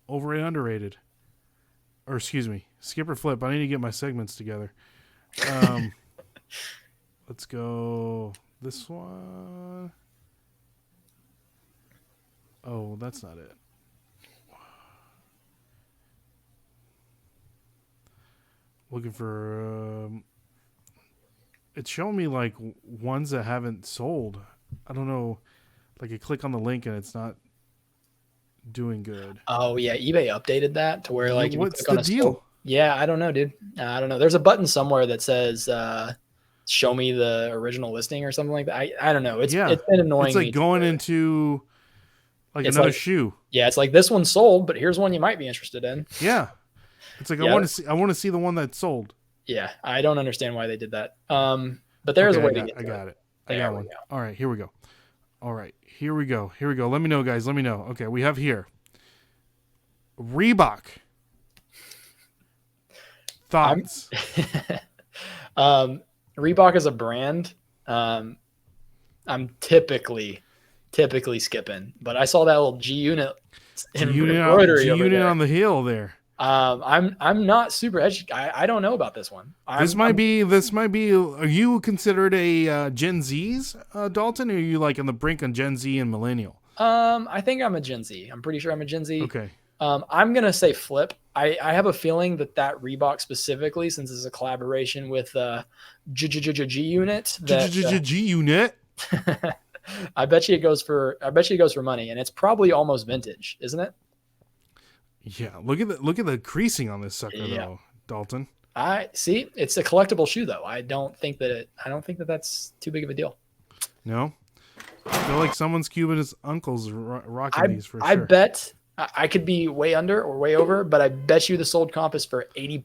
Overrated, underrated. Or excuse me, skip or flip. I need to get my segments together. Let's go this one. Oh, that's not it. Looking for it's showing me like ones that haven't sold. I don't know. Like I click on the link and it's not doing good. Oh yeah, eBay updated that to where like what's the deal? Yeah, I don't know, dude. I don't know. There's a button somewhere that says show me the original listing or something like that. I don't know. It's been annoying. It's like going into like another shoe. Yeah, it's like this one's sold, but here's one you might be interested in. Yeah. It's like I want to see the one that's sold. Yeah, I don't understand why they did that. But there's a way to get to it. I got it. I got one. All right, here we go. Let me know, guys. Let me know. Okay, we have here Reebok Thoughts? Reebok as a brand, I'm typically skipping, but I saw that little G Unit embroidery over there. On the heel there. I'm not super educated. I don't know about this one. This might be. Are you considered a Gen Z's, Dalton? Or are you like on the brink on Gen Z and millennial? I think I'm a Gen Z. I'm pretty sure I'm a Gen Z. Okay. I'm gonna say flip. I have a feeling that Reebok specifically, since it's a collaboration with G Unit, G Unit. I bet you it goes for money, and it's probably almost vintage, isn't it? Yeah, look at the creasing on this sucker though, Dalton. I see. It's a collectible shoe though. I don't think that that's too big of a deal. No, I feel like someone's Cuban uncle's rocking these for sure. I bet I could be way under or way over, but I bet you the sold comp is for $80.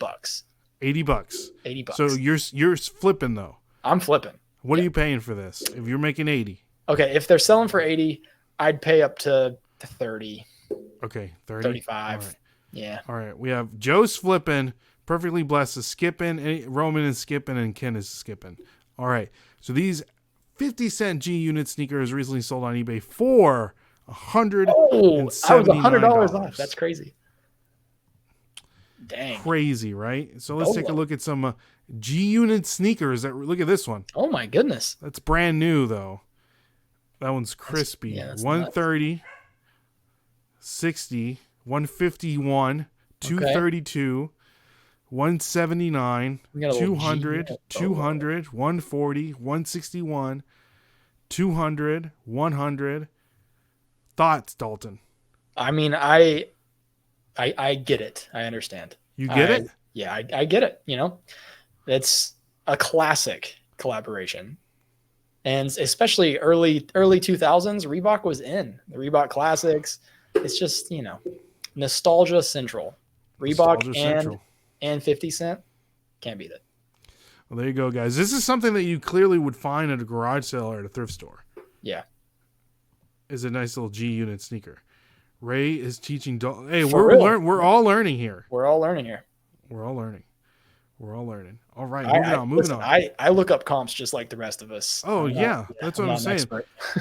$80. So you're flipping though. I'm flipping. What are you paying for this? If you're making 80. Okay, if they're selling for 80, I'd pay up to 30. Okay, 30. 35. All right. Yeah. All right. We have Joe's flipping, Perfectly Blessed is skipping, Roman is skipping, and Ken is skipping. All right. So these 50-cent G Unit sneakers recently sold on eBay for $179. Oh, I was $100 off. That's crazy. Dang. Crazy, right? So let's take a look at some G Unit sneakers. Look at this one. Oh my goodness. That's brand new though. That one's crispy. That's 130, nuts. 60, 151, 232, 179, 200, 200, 140, 161, 200, 100. Thoughts, Dalton? I mean, I get it. I understand. You get it? Yeah, I get it. You know, it's a classic collaboration. And especially early 2000s, Reebok was in the Reebok Classics. It's just, you know, nostalgia central. Reebok and 50 Cent can't beat it. Well, there you go, guys. This is something that you clearly would find at a garage sale or at a thrift store. Yeah. Is a nice little G Unit sneaker. Ray is teaching. Hey, we're all learning here. We're all learning here. We're all learning. All right, moving on. I look up comps just like the rest of us. Oh yeah, that's what I'm saying.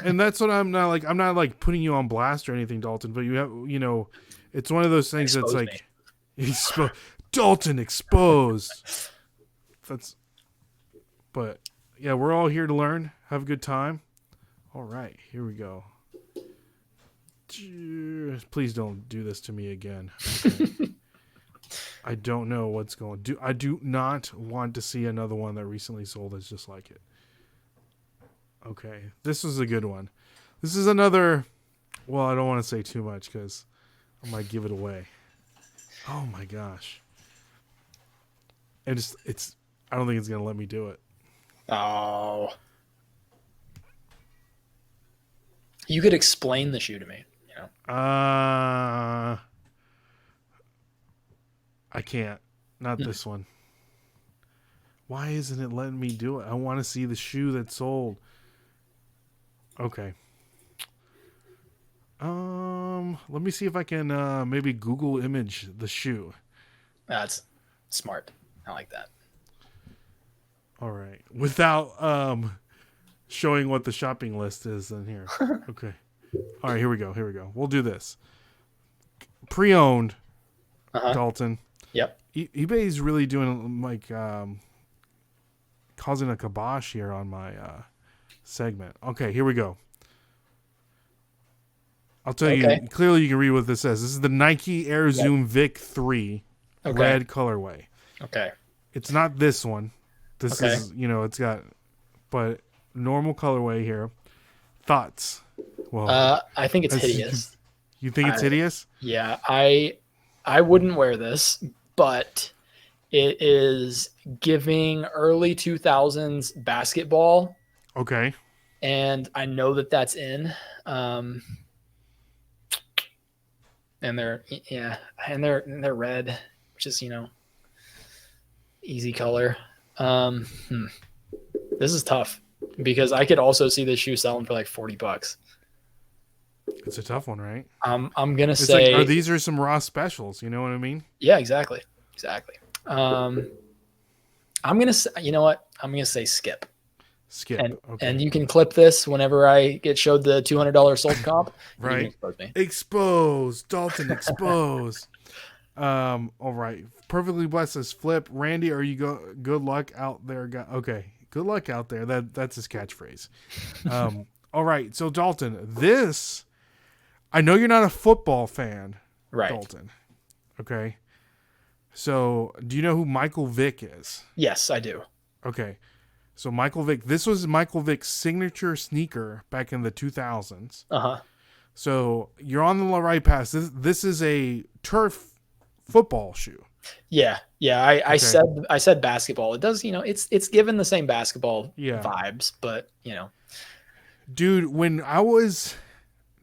And that's what I'm not like putting you on blast or anything, Dalton. But you have, you know, it's one of those things that's like, Dalton exposed. But yeah, we're all here to learn, have a good time. All right, here we go. Please don't do this to me again. Okay. I don't know what's going. I do not want to see another one that recently sold that's just like it. Okay, this was a good one. This is another. Well, I don't want to say too much because I might give it away. Oh my gosh! It's. I don't think it's gonna let me do it. Oh. You could explain the shoe to me. You know. I can't. Not this one. Why isn't it letting me do it? I want to see the shoe that sold. Okay. Let me see if I can maybe Google image the shoe. That's smart. I like that. All right. Without showing what the shopping list is in here. Okay. All right, here we go. We'll do this. Pre-owned, Dalton. Yep. eBay is really doing like causing a kibosh here on my segment. Okay, here we go. I'll tell you clearly. You can read what this says. This is the Nike Air Zoom Vic 3 red colorway. Okay. It's not this one. This is, you know, it's got, but normal colorway here. Thoughts? Well, I think it's hideous. You think it's hideous? Yeah, I wouldn't wear this, but it is giving early 2000s basketball. Okay. And I know that that's in. And they're red, which is, you know, easy color. This is tough because I could also see this shoe selling for like $40. It's a tough one, right? I'm gonna say like, these are some raw specials. You know what I mean? Yeah, exactly. I'm gonna say, you know what? I'm gonna say skip. Skip. And Okay. and you can clip this whenever I get showed the $200 sold comp. You can Right. expose me. Expose. Dalton, expose. All right. Perfectly blessed says flip. Randy, are you good luck out there? Okay. Good luck out there. That's his catchphrase. All right. So Dalton, this, I know you're not a football fan, Right. Dalton. Okay. So do you know who Michael Vick is? Yes, I do. Okay. So Michael Vick, this was Michael Vick's signature sneaker back in the 2000s. Uh-huh. So you're on the right path. This is a turf football shoe. Yeah. I said basketball. It does, it's given the same basketball vibes, but Dude, when I was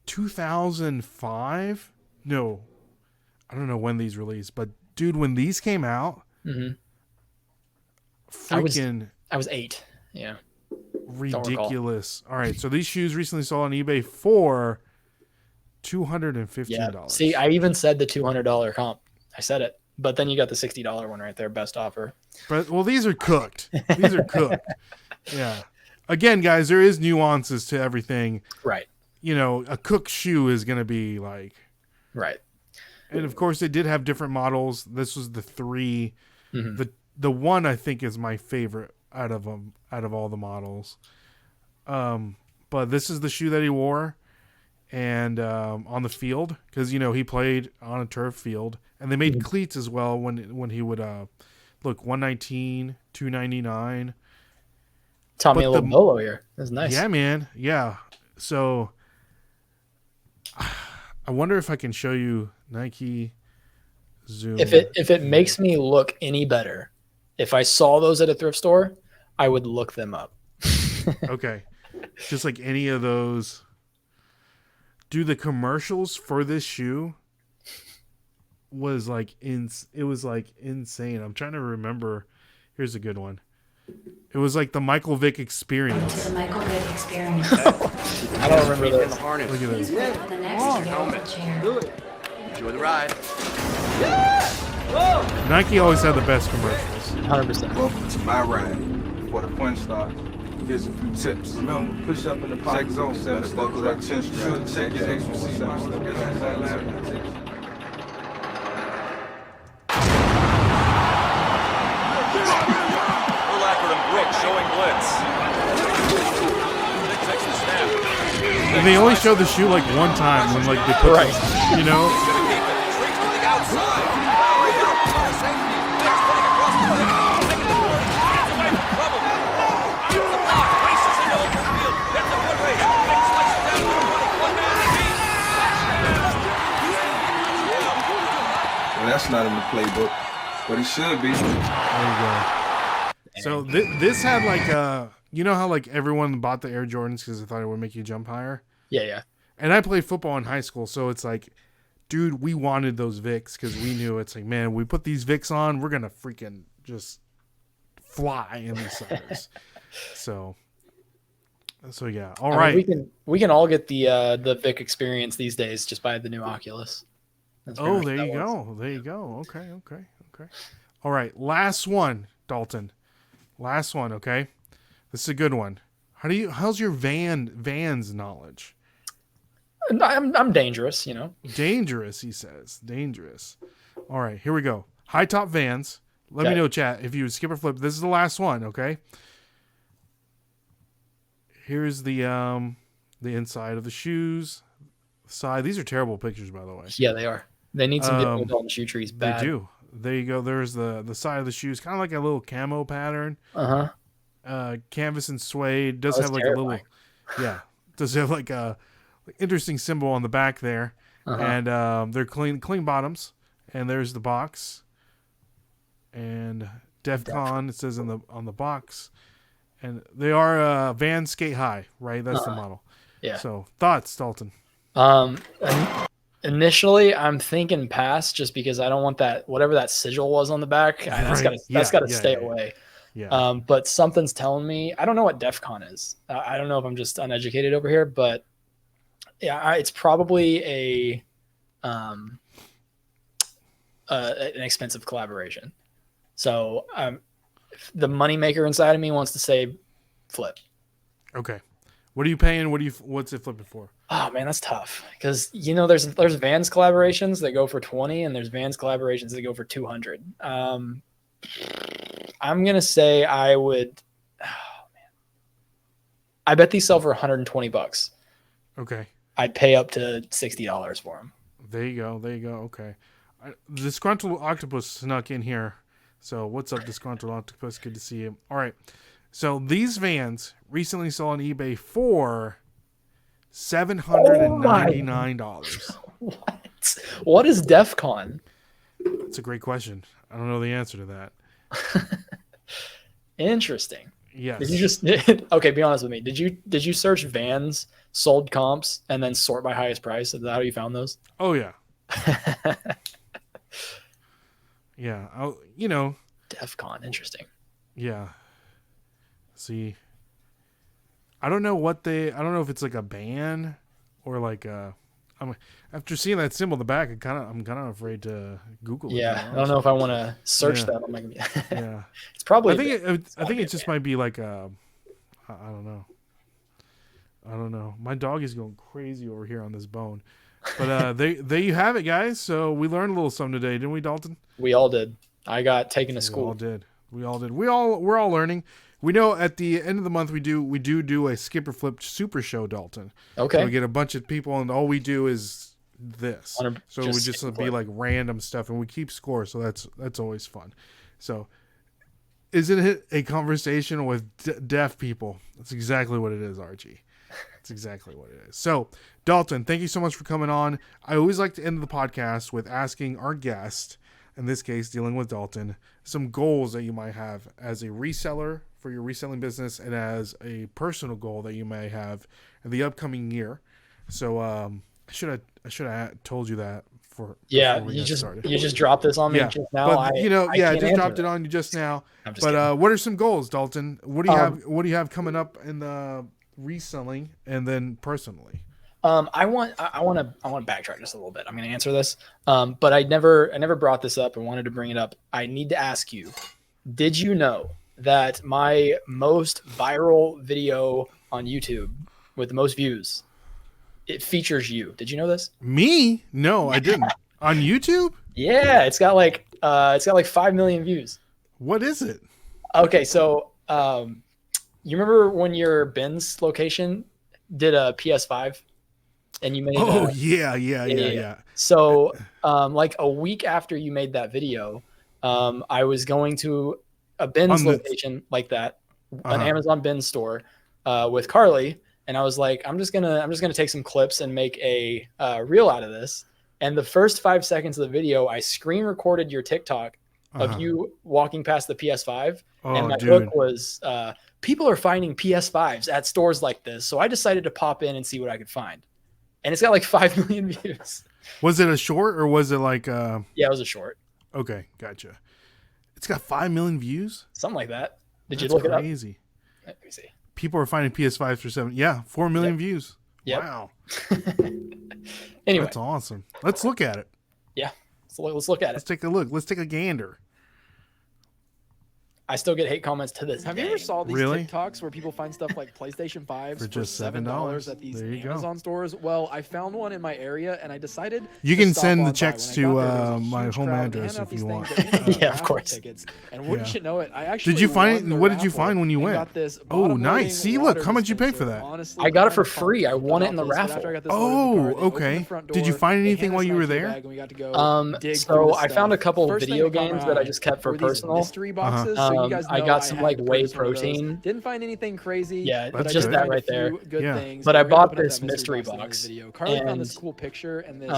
2005, no, I don't know when these released, but dude, when these came out, freaking, I was 8. Yeah. Ridiculous. All right, so these shoes recently sold on eBay for $215. Yeah. See, I even said the $200 comp. I said it, but then you got the $60 one right there, best offer. But these are cooked. These are cooked. Yeah. Again, guys, there is nuances to everything. Right. A cooked shoe is going to be like. Right. And of course, they did have different models. This was the 3. Mm-hmm. The one I think is my favorite out of all the models. But this is the shoe that he wore, and on the field, because he played on a turf field, and they made cleats as well when he would look 119, 299. Tommy a little bolo here. That's nice. Yeah, man. Yeah. So I wonder if I can show you Nike Zoom. If it makes me look any better, if I saw those at a thrift store, I would look them up. Okay. Just like any of those. Dude, the commercials for this shoe was like insane. I'm trying to remember. Here's a good one. It was like the Michael Vick experience. The Michael Vick experience. I don't remember this. Look at this. The next available chair. Enjoy the ride. Nike always had the best commercials. 100%. Welcome to my ride. Before the fun starts, here's a few tips. Remember, push up in the pocket zone, 7 step correct chin strap, check your extra seat. Urlacher and Brooks showing blitz. Six takes the snap. And they only show the shoe like one time when like they put Right. this, Gonna keep it. Streaks to the outside. Right here. Safety. Vick's putting across the middle. Taking the board. Gets away from trouble. Gets the block. Races into open field. Gets a foot race. Vick slices down to the 1 man beat. Well, that's not in the playbook, but it should be. There you go. So this had like how like everyone bought the Air Jordans because they thought it would make you jump higher. Yeah. And I played football in high school, so it's like, dude, we wanted those Vicks because we knew it's like, man, we put these Vicks on, we're gonna freaking just fly in these suckers. so yeah. All right. We can all get the Vic experience these days just by the new Oculus. That's pretty Oh, much there what you that was. go. There you go. Okay. All right, last one, Dalton. Last one. Okay, this is a good one. How's your Vans knowledge? I'm dangerous, Dangerous, he says. Dangerous. All right, here we go. High top Vans. Let me Okay. know, chat, if you would skip or flip. This is the last one. Okay. Here's the inside of the shoes. Side. These are terrible pictures, by the way. Yeah, they are. They need some Dalton shoe trees bad. They do. There you go. There's the side of the shoes, kind of like a little camo pattern. Canvas and suede. Does Oh, have that's like terrifying. does have like a interesting symbol on the back there, and they're clean bottoms. And there's the box, and DEFCON it says on the box, and they are Van Skate High, right? That's the model. Yeah. So thoughts, Dalton? Initially, I'm thinking pass just because I don't want that whatever that sigil was on the back. That's Right. got to Yeah, stay yeah. away. Yeah. But something's telling me I don't know what DEFCON is. I don't know if I'm just uneducated over here, but yeah, it's probably an expensive collaboration. So the moneymaker inside of me wants to say flip. Okay. What are you paying? What's it flipping for? Oh man, that's tough because there's Vans collaborations that go for 20 and there's Vans collaborations that go for 200. I'm gonna say I would. Oh man, I bet these sell for $120. Okay. I'd pay up to $60 for them. There you go. Okay. The disgruntled octopus snuck in here. So what's up, disgruntled octopus? Good to see you. All right. So these Vans recently sold on eBay for $799. What is DEF CON? That's a great question. I don't know the answer to that. Interesting. Yes. Did you just okay? Be honest with me. Did you search Vans sold comps and then sort by highest price? Is that how you found those? Oh yeah. Yeah. DEF CON. Interesting. Yeah. See, I don't know if it's like a ban or like after seeing that symbol in the back, I'm kind of afraid to Google it. Yeah, I don't know if I want to search that on my computer. Yeah, it's probably. I think it just might be like I don't know. I don't know. My dog is going crazy over here on this bone. But there you have it, guys. So we learned a little something today, didn't we, Dalton? We all did. I got taken to school. We all did. We're all learning. We know at the end of the month we do a skipper flip super show, Dalton. Okay. So we get a bunch of people, and all we do is this. So we just be like random stuff, and we keep score. So that's always fun. So isn't it a conversation with deaf people? That's exactly what it is, Archie. That's exactly what it is. So, Dalton, thank you so much for coming on. I always like to end the podcast with asking our guest, in this case, dealing with Dalton, some goals that you might have as a reseller for your reselling business and as a personal goal that you may have in the upcoming year. So, I should have told you that before you just dropped this on me just now. But, I just dropped it on you just now. But what are some goals, Dalton? What do you have? What do you have coming up in the reselling and then personally? I want to backtrack just a little bit. I'm going to answer this, but I never brought this up and wanted to bring it up. I need to ask you: did you know that my most viral video on YouTube with the most views, it features you? Did you know this? Me? No, I didn't. On YouTube? Yeah, it's got like 5 million views. What is it? Okay, so you remember when your Ben's location did a PS5 and you made yeah. So like a week after you made that video, I was going to a Ben's location like that, an Amazon Ben's store with Carly, and I was like, I'm just gonna take some clips and make a reel out of this. And the first 5 seconds of the video, I screen recorded your TikTok of you walking past the PS5, and my hook was people are finding PS5s at stores like this, so I decided to pop in and see what I could find. And it's got like 5 million views. Was it a short or was it like Yeah, it was a short. Okay, gotcha. It's got 5 million views? Something like that. Did you That's look it up? crazy. Let me see. People are finding PS5s for 7. Yeah, 4 million views. Yep. Wow. Anyway. That's awesome. Let's look at it. Yeah. Let's look at it. Let's take a look. Let's take a gander. I still get hate comments to this Have day. you ever saw these Really? TikToks where people find stuff like PlayStation 5s For just $7 at these There you go. Amazon stores? Well, I found one in my area and I decided You to can stop send on the by. checks When I to got there, there was a my huge home crowd address handing out if you these want. things that Yeah, of raffle course. tickets. And wouldn't you know it, I actually Did you find won the what did you raffle find when you and went? got this Oh, bottom nice. loading See, look, water how much you paid for dispenser. that? Honestly, I got it for kinda free. I pumped won it about in the this, but raffle. after I got this Oh, loaded in the car, they opened okay. the front Did you door, find they anything handed while us you an were IKEA there? bag, and we got to go dig through So the I found a stuff. couple First video thing that caught games my that I eye just kept for were these personal. mystery boxes. So you guys know I got some had like to way purchase one of those. protein. Didn't find anything crazy. Yeah, but That's I just good. did that find a right there. few Good Yeah. things. But I We're gonna bought open up this that mystery box in the box, video. Carly found and, this cool picture and this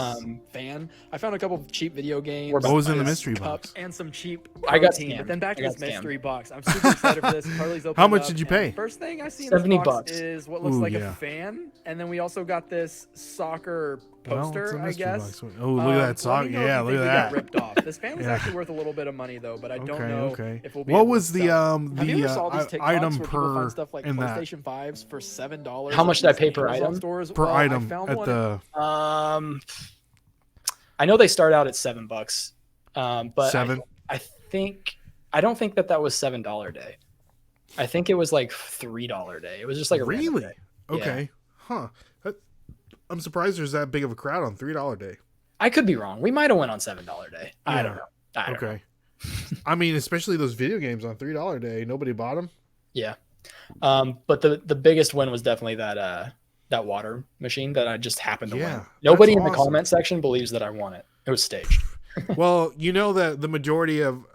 fan. I found a couple of cheap video games. What What was in the this mystery cup, box? And some cheap I got protein. scammed. But then back to I this got scammed. mystery box. I'm super excited for this. Carly's opened How much up, did you and pay? First thing I see in $70 this box is what looks Ooh, like yeah. a fan, and then we also got this soccer Well, poster, it's a I mystery guess. box. Oh, look at that Let me sock. know if Yeah, you look think at we that. got ripped off. This fan was Yeah. actually worth a little bit of money though, but I don't know if we'll be What able was to the sell it. Have you ever saw these TikToks item where people per find stuff like in that PlayStation 5s for $7? How much did I pay per Amazon item? Stores? per Well, I item found at one the I know they start out at $7, but 7? I think I don't think that was $7 day. I think it was like $3 day. It was just like a random really day. okay, huh? I'm surprised there's that big of a crowd on $3 day. I could be wrong. We might have went on $7 day. I Yeah. don't know. I don't know. Okay. I mean, especially those video games on $3 day. Nobody bought them. Yeah. But the biggest win was definitely that water machine that I just happened to win. Nobody in the awesome. comment section believes that I won it. It was staged. Well, you know that the majority of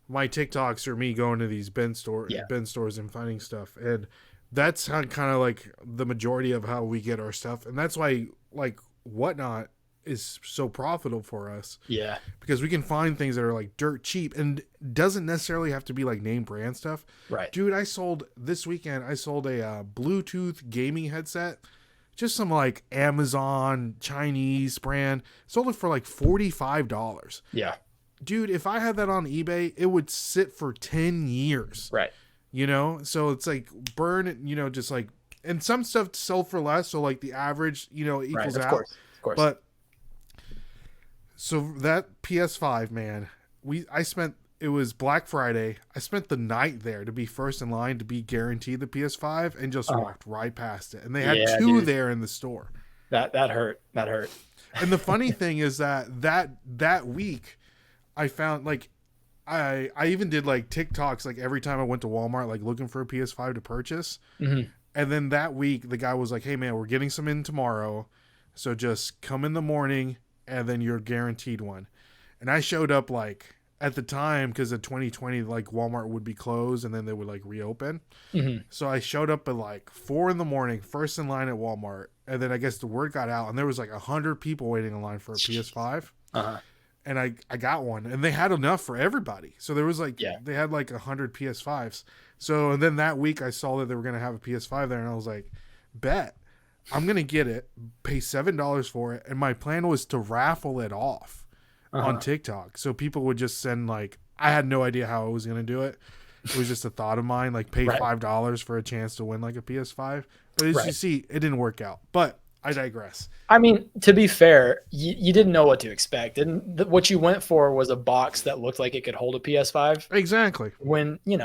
my TikToks are me going to these bin stores and finding stuff, and that's kind of like the majority of how we get our stuff, and that's why like Whatnot is so profitable for us. Yeah. Because we can find things that are like dirt cheap and doesn't necessarily have to be like name brand stuff. Right. Dude, this weekend I sold a Bluetooth gaming headset. Just some like Amazon Chinese brand. Sold it for like $45. Yeah. Dude, if I had that on eBay, it would sit for 10 years. Right. You know? So it's like burn, just like, and some stuff sell for less. So like the average, equals Right. Of out. course. But so that PS5, man, it was Black Friday. I spent the night there to be first in line to be guaranteed the PS5 and just walked right past it. And they had two there in the store. That hurt. That hurt. And the funny thing is that week I found like I even did like TikToks like every time I went to Walmart like looking for a PS5 to purchase. Mm-hmm. And then that week the guy was like, "Hey man, we're getting some in tomorrow. So just come in the morning and then you're guaranteed one." And I showed up like at the time because of 2020, like Walmart would be closed and then they would like reopen. Mm-hmm. So I showed up at like 4 a.m, first in line at Walmart. And then I guess the word got out and there was like 100 people waiting in line for a PS5. Uh-huh. And I got one and they had enough for everybody. So there was like, Yeah. they had like 100 PS5s. So, and then that week I saw that they were going to have a PS5 there and I was like, bet. I'm going to get it, pay $7 for it, and my plan was to raffle it off on TikTok. So people would just send, like, I had no idea how I was going to do it. It was just a thought of mine, like pay $5 for a chance to win, like, a PS5. But as you see, it didn't work out. But I digress. I mean, to be fair, you didn't know what to expect. What you went for was a box that looked like it could hold a PS5. Exactly. When, you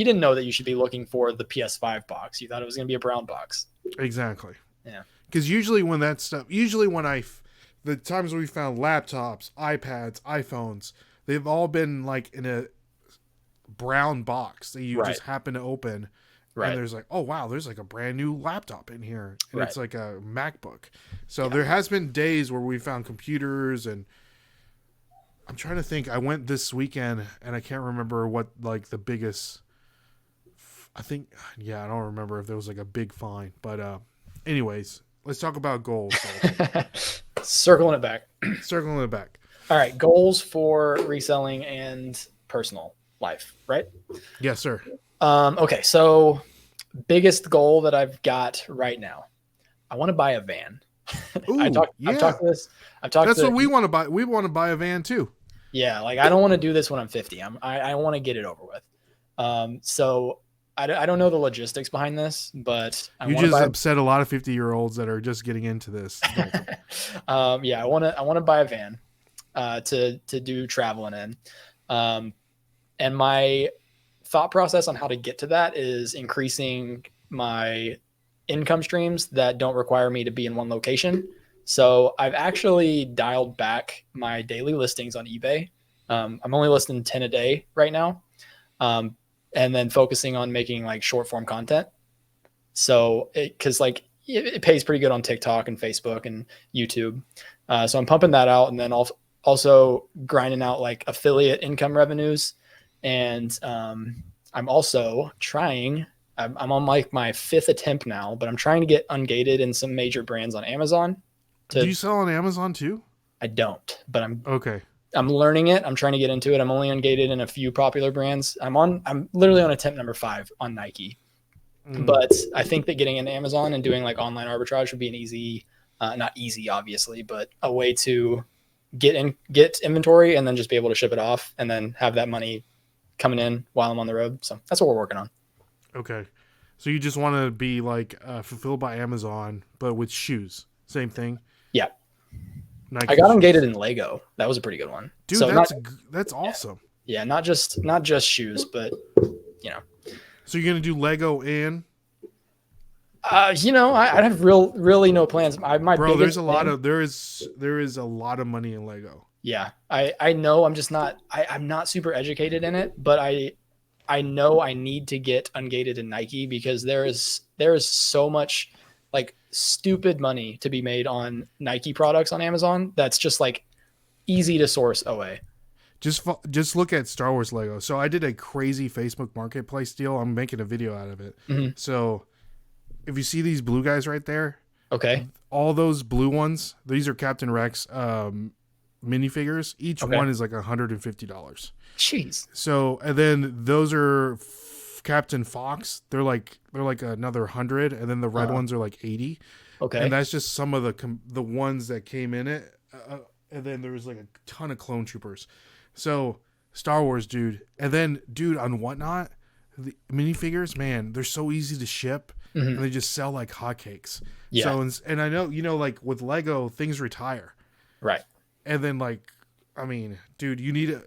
didn't know that you should be looking for the PS5 box. You thought it was going to be a brown box. Exactly. Yeah. Because usually when the times we found laptops, iPads, iPhones, they've all been like in a brown box that you just happen to open. Right. And there's like, oh, wow, there's like a brand new laptop in here. And it's like a MacBook. So there has been days where we found computers and I'm trying to think. I went this weekend and I can't remember what like the biggest, I don't remember if there was like a big find, but anyways, let's talk about goals. Circling it back. All right. Goals for reselling and personal life, right? Yes, sir. Okay. So biggest goal that I've got right now, I want to buy a van. Ooh, I've talked this. That's what we want to buy. We want to buy a van too. Yeah. Like I don't want to do this when I'm 50. I want to get it over with. So I don't know the logistics behind this, but you just upset a lot of 50-year-olds that are just getting into this. Yeah, I want to buy a van to do traveling in. And my thought process on how to get to that is increasing my income streams that don't require me to be in one location. So I've actually dialed back my daily listings on eBay. I'm only listing 10 a day right now. And then focusing on making like short form content. So it pays pretty good on TikTok and Facebook and YouTube. So I'm pumping that out and then also grinding out like affiliate income revenues. And I'm also trying, I'm on like my 5th attempt now, but I'm trying to get ungated in some major brands on Amazon. Do you sell on Amazon too? I don't, but I'm learning it. I'm trying to get into it. I'm only ungated in a few popular brands. I'm literally on attempt number 5 on Nike. But I think that getting into Amazon and doing like online arbitrage would be an easy, not easy, obviously, but a way to get inventory and then just be able to ship it off and then have that money coming in while I'm on the road. So that's what we're working on. Okay. So you just want to be like fulfilled by Amazon, but with shoes. Same thing. Yeah. Nike I got shoes. ungated in Lego. That was a pretty good one. Dude, so that's awesome. Yeah, not just shoes, but So you're gonna do Lego and I have really no plans. My bro? There's biggest a lot plan- of there is a lot of money in Lego. Yeah, I know. I'm just not. I'm not super educated in it, but I know I need to get ungated in Nike because there is so much like stupid money to be made on Nike products on Amazon. That's just like easy to source away. Just look at Star Wars Lego. So I did a crazy Facebook Marketplace deal. I'm making a video out of it. Mhm. So if you see these blue guys right there, Okay. all those blue ones, these are Captain Rex minifigures. Each Okay. one is like $150. Jeez. So and then those are Captain Fox. They're like another 100, and then the red ones are like 80. Okay. And that's just some of the ones that came in it. And then there was like a ton of clone troopers. So Star Wars, dude. And then, dude, on Whatnot, the minifigures, man, they're so easy to ship, and they just sell like hotcakes. Yeah. So, and I know, like with Lego, things retire. Right. And then, like, I mean, dude, you need to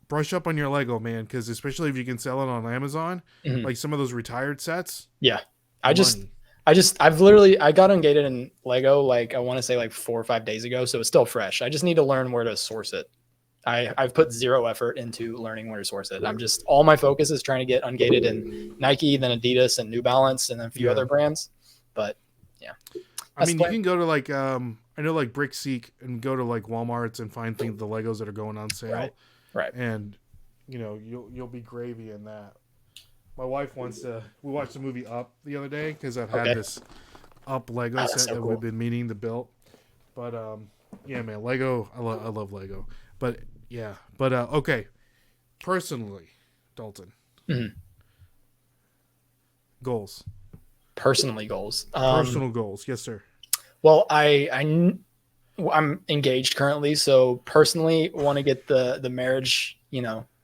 brush up on your Lego, man, because especially if you can sell it on Amazon, like some of those retired sets. Yeah. money. I got ungated in Lego like I want to say like 4 or 5 days ago, so it's still fresh. I just need to learn where to source it. I've put zero effort into learning where to source it. I'm just all my focus is trying to get ungated in Nike, then Adidas and New Balance, and then a few other brands. But yeah, I mean, you can go to like I know like Brickseek and go to like Walmart's and find the Legos that are going on sale. Right. And you'll be gravy in that. My wife wants to. We watched the movie Up the other day because I've had this Up Lego set so that cool. we've been meaning to build. But yeah, man, Lego. I love Lego. But yeah, but okay. Personally, Dalton. Goals. Personally goals. Personal goals. Yes, sir. Well, I'm engaged currently, so personally want to get the marriage,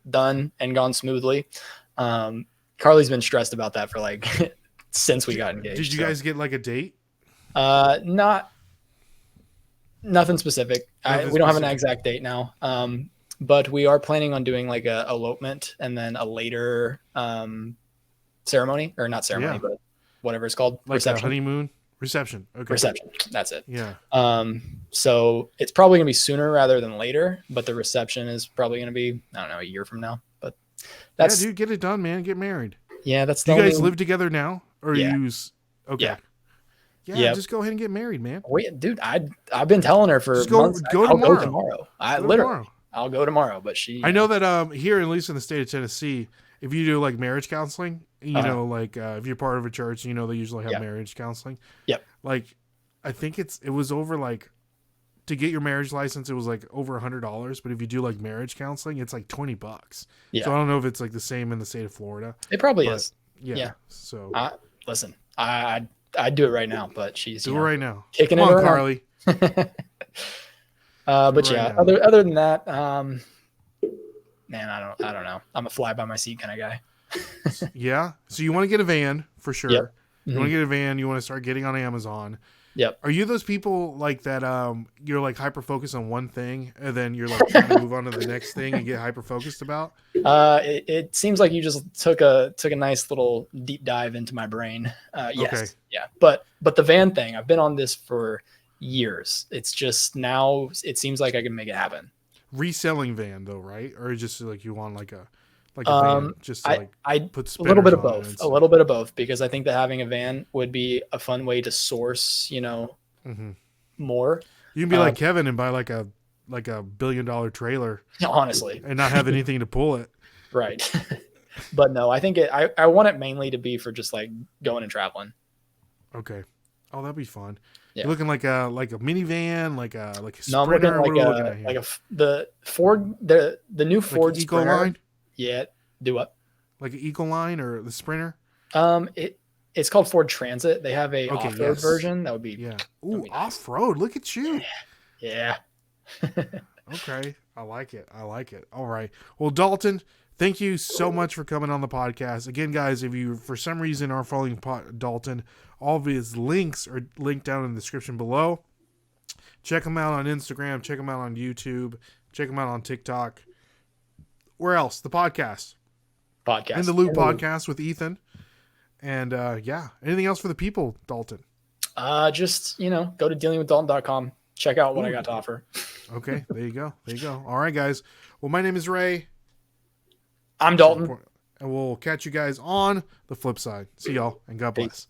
done and gone smoothly. Carly's been stressed about that for like since we got engaged. Did you guys get like a date? Nothing specific. We don't have an exact date now. But we are planning on doing like a elopement and then a later ceremony, or not ceremony, but whatever it's called, Like a honeymoon reception. Okay. Reception. That's it. Yeah. So it's probably gonna be sooner rather than later, but the reception is probably gonna be, I don't know, a year from now. But that's dude, get it done, man. Get married. yeah, that's Do the you guys only- live together now, or Yeah. Okay. Yeah. Yeah. Yep. Just go ahead and get married, man. Wait, dude, I've been telling her for Just go- months. go I'll tomorrow. go tomorrow. Go Literally, tomorrow. I'll go tomorrow. But she, I know that here, at least in the state of Tennessee, if you do like marriage counseling, like if you're part of a church, they usually have marriage counseling. Yep. Like, I think it was over like to get your marriage license, it was like over $100. But if you do like marriage counseling, it's like $20. Yeah. So I don't know if it's like the same in the state of Florida. it probably but, is. Yeah. Yeah. So Listen, I'd do it right now, but she's do it right now. kicking Come it on, around. Carly. But right yeah, now. other than that, man, I don't know. I'm a fly by my seat kind of guy. Yeah. So you want to get a van for sure. Yep. You want to get a van. You want to start getting on Amazon. Yep. Are you those people like that? You're like hyper focused on one thing, and then you're like trying to move on to the next thing and get hyper focused about. It seems like you just took a nice little deep dive into my brain. Yes. Okay. Yeah. But the van thing, I've been on this for years. It's just now it seems like I can make it happen. Reselling van though, right? Or just like you want like a van just to I put a little bit of spinners on it both. and A stuff. little bit of both, because I think that having a van would be a fun way to source, more. You can be like Kevin and buy like a $1 billion trailer Honestly. and not have anything to pull it. Right. But no, I think I want it mainly to be for just like going and traveling. Okay. Oh, that'd be fun. Yeah. You're looking like a minivan, like a No, I'm Sprinter. looking What are we looking at like here? the Ford, the new Like Ford an Sprinter. Ecoline? Yeah. Do what? Like an Ecoline or the Sprinter? It's called Ford Transit. They have a Okay, off-road yes. version. That would be Yeah. that'd Ooh, be nice. off-road. Look at you. Yeah. Okay. I like it. All right. Well, Dalton, thank you so much for coming on the podcast. Again, guys, if you for some reason are following Dalton, all of his links are linked down in the description below. Check him out on Instagram. Check him out on YouTube. Check him out on TikTok. where else? The podcast. In the Loop podcast with Ethan. And anything else for the people, Dalton? Just, go to dealingwithdalton.com. Check out what I got to offer. Okay, there you go. All right, guys. Well, my name is Ray. I'm Dalton. And we'll catch you guys on the flip side. See y'all, and God bless.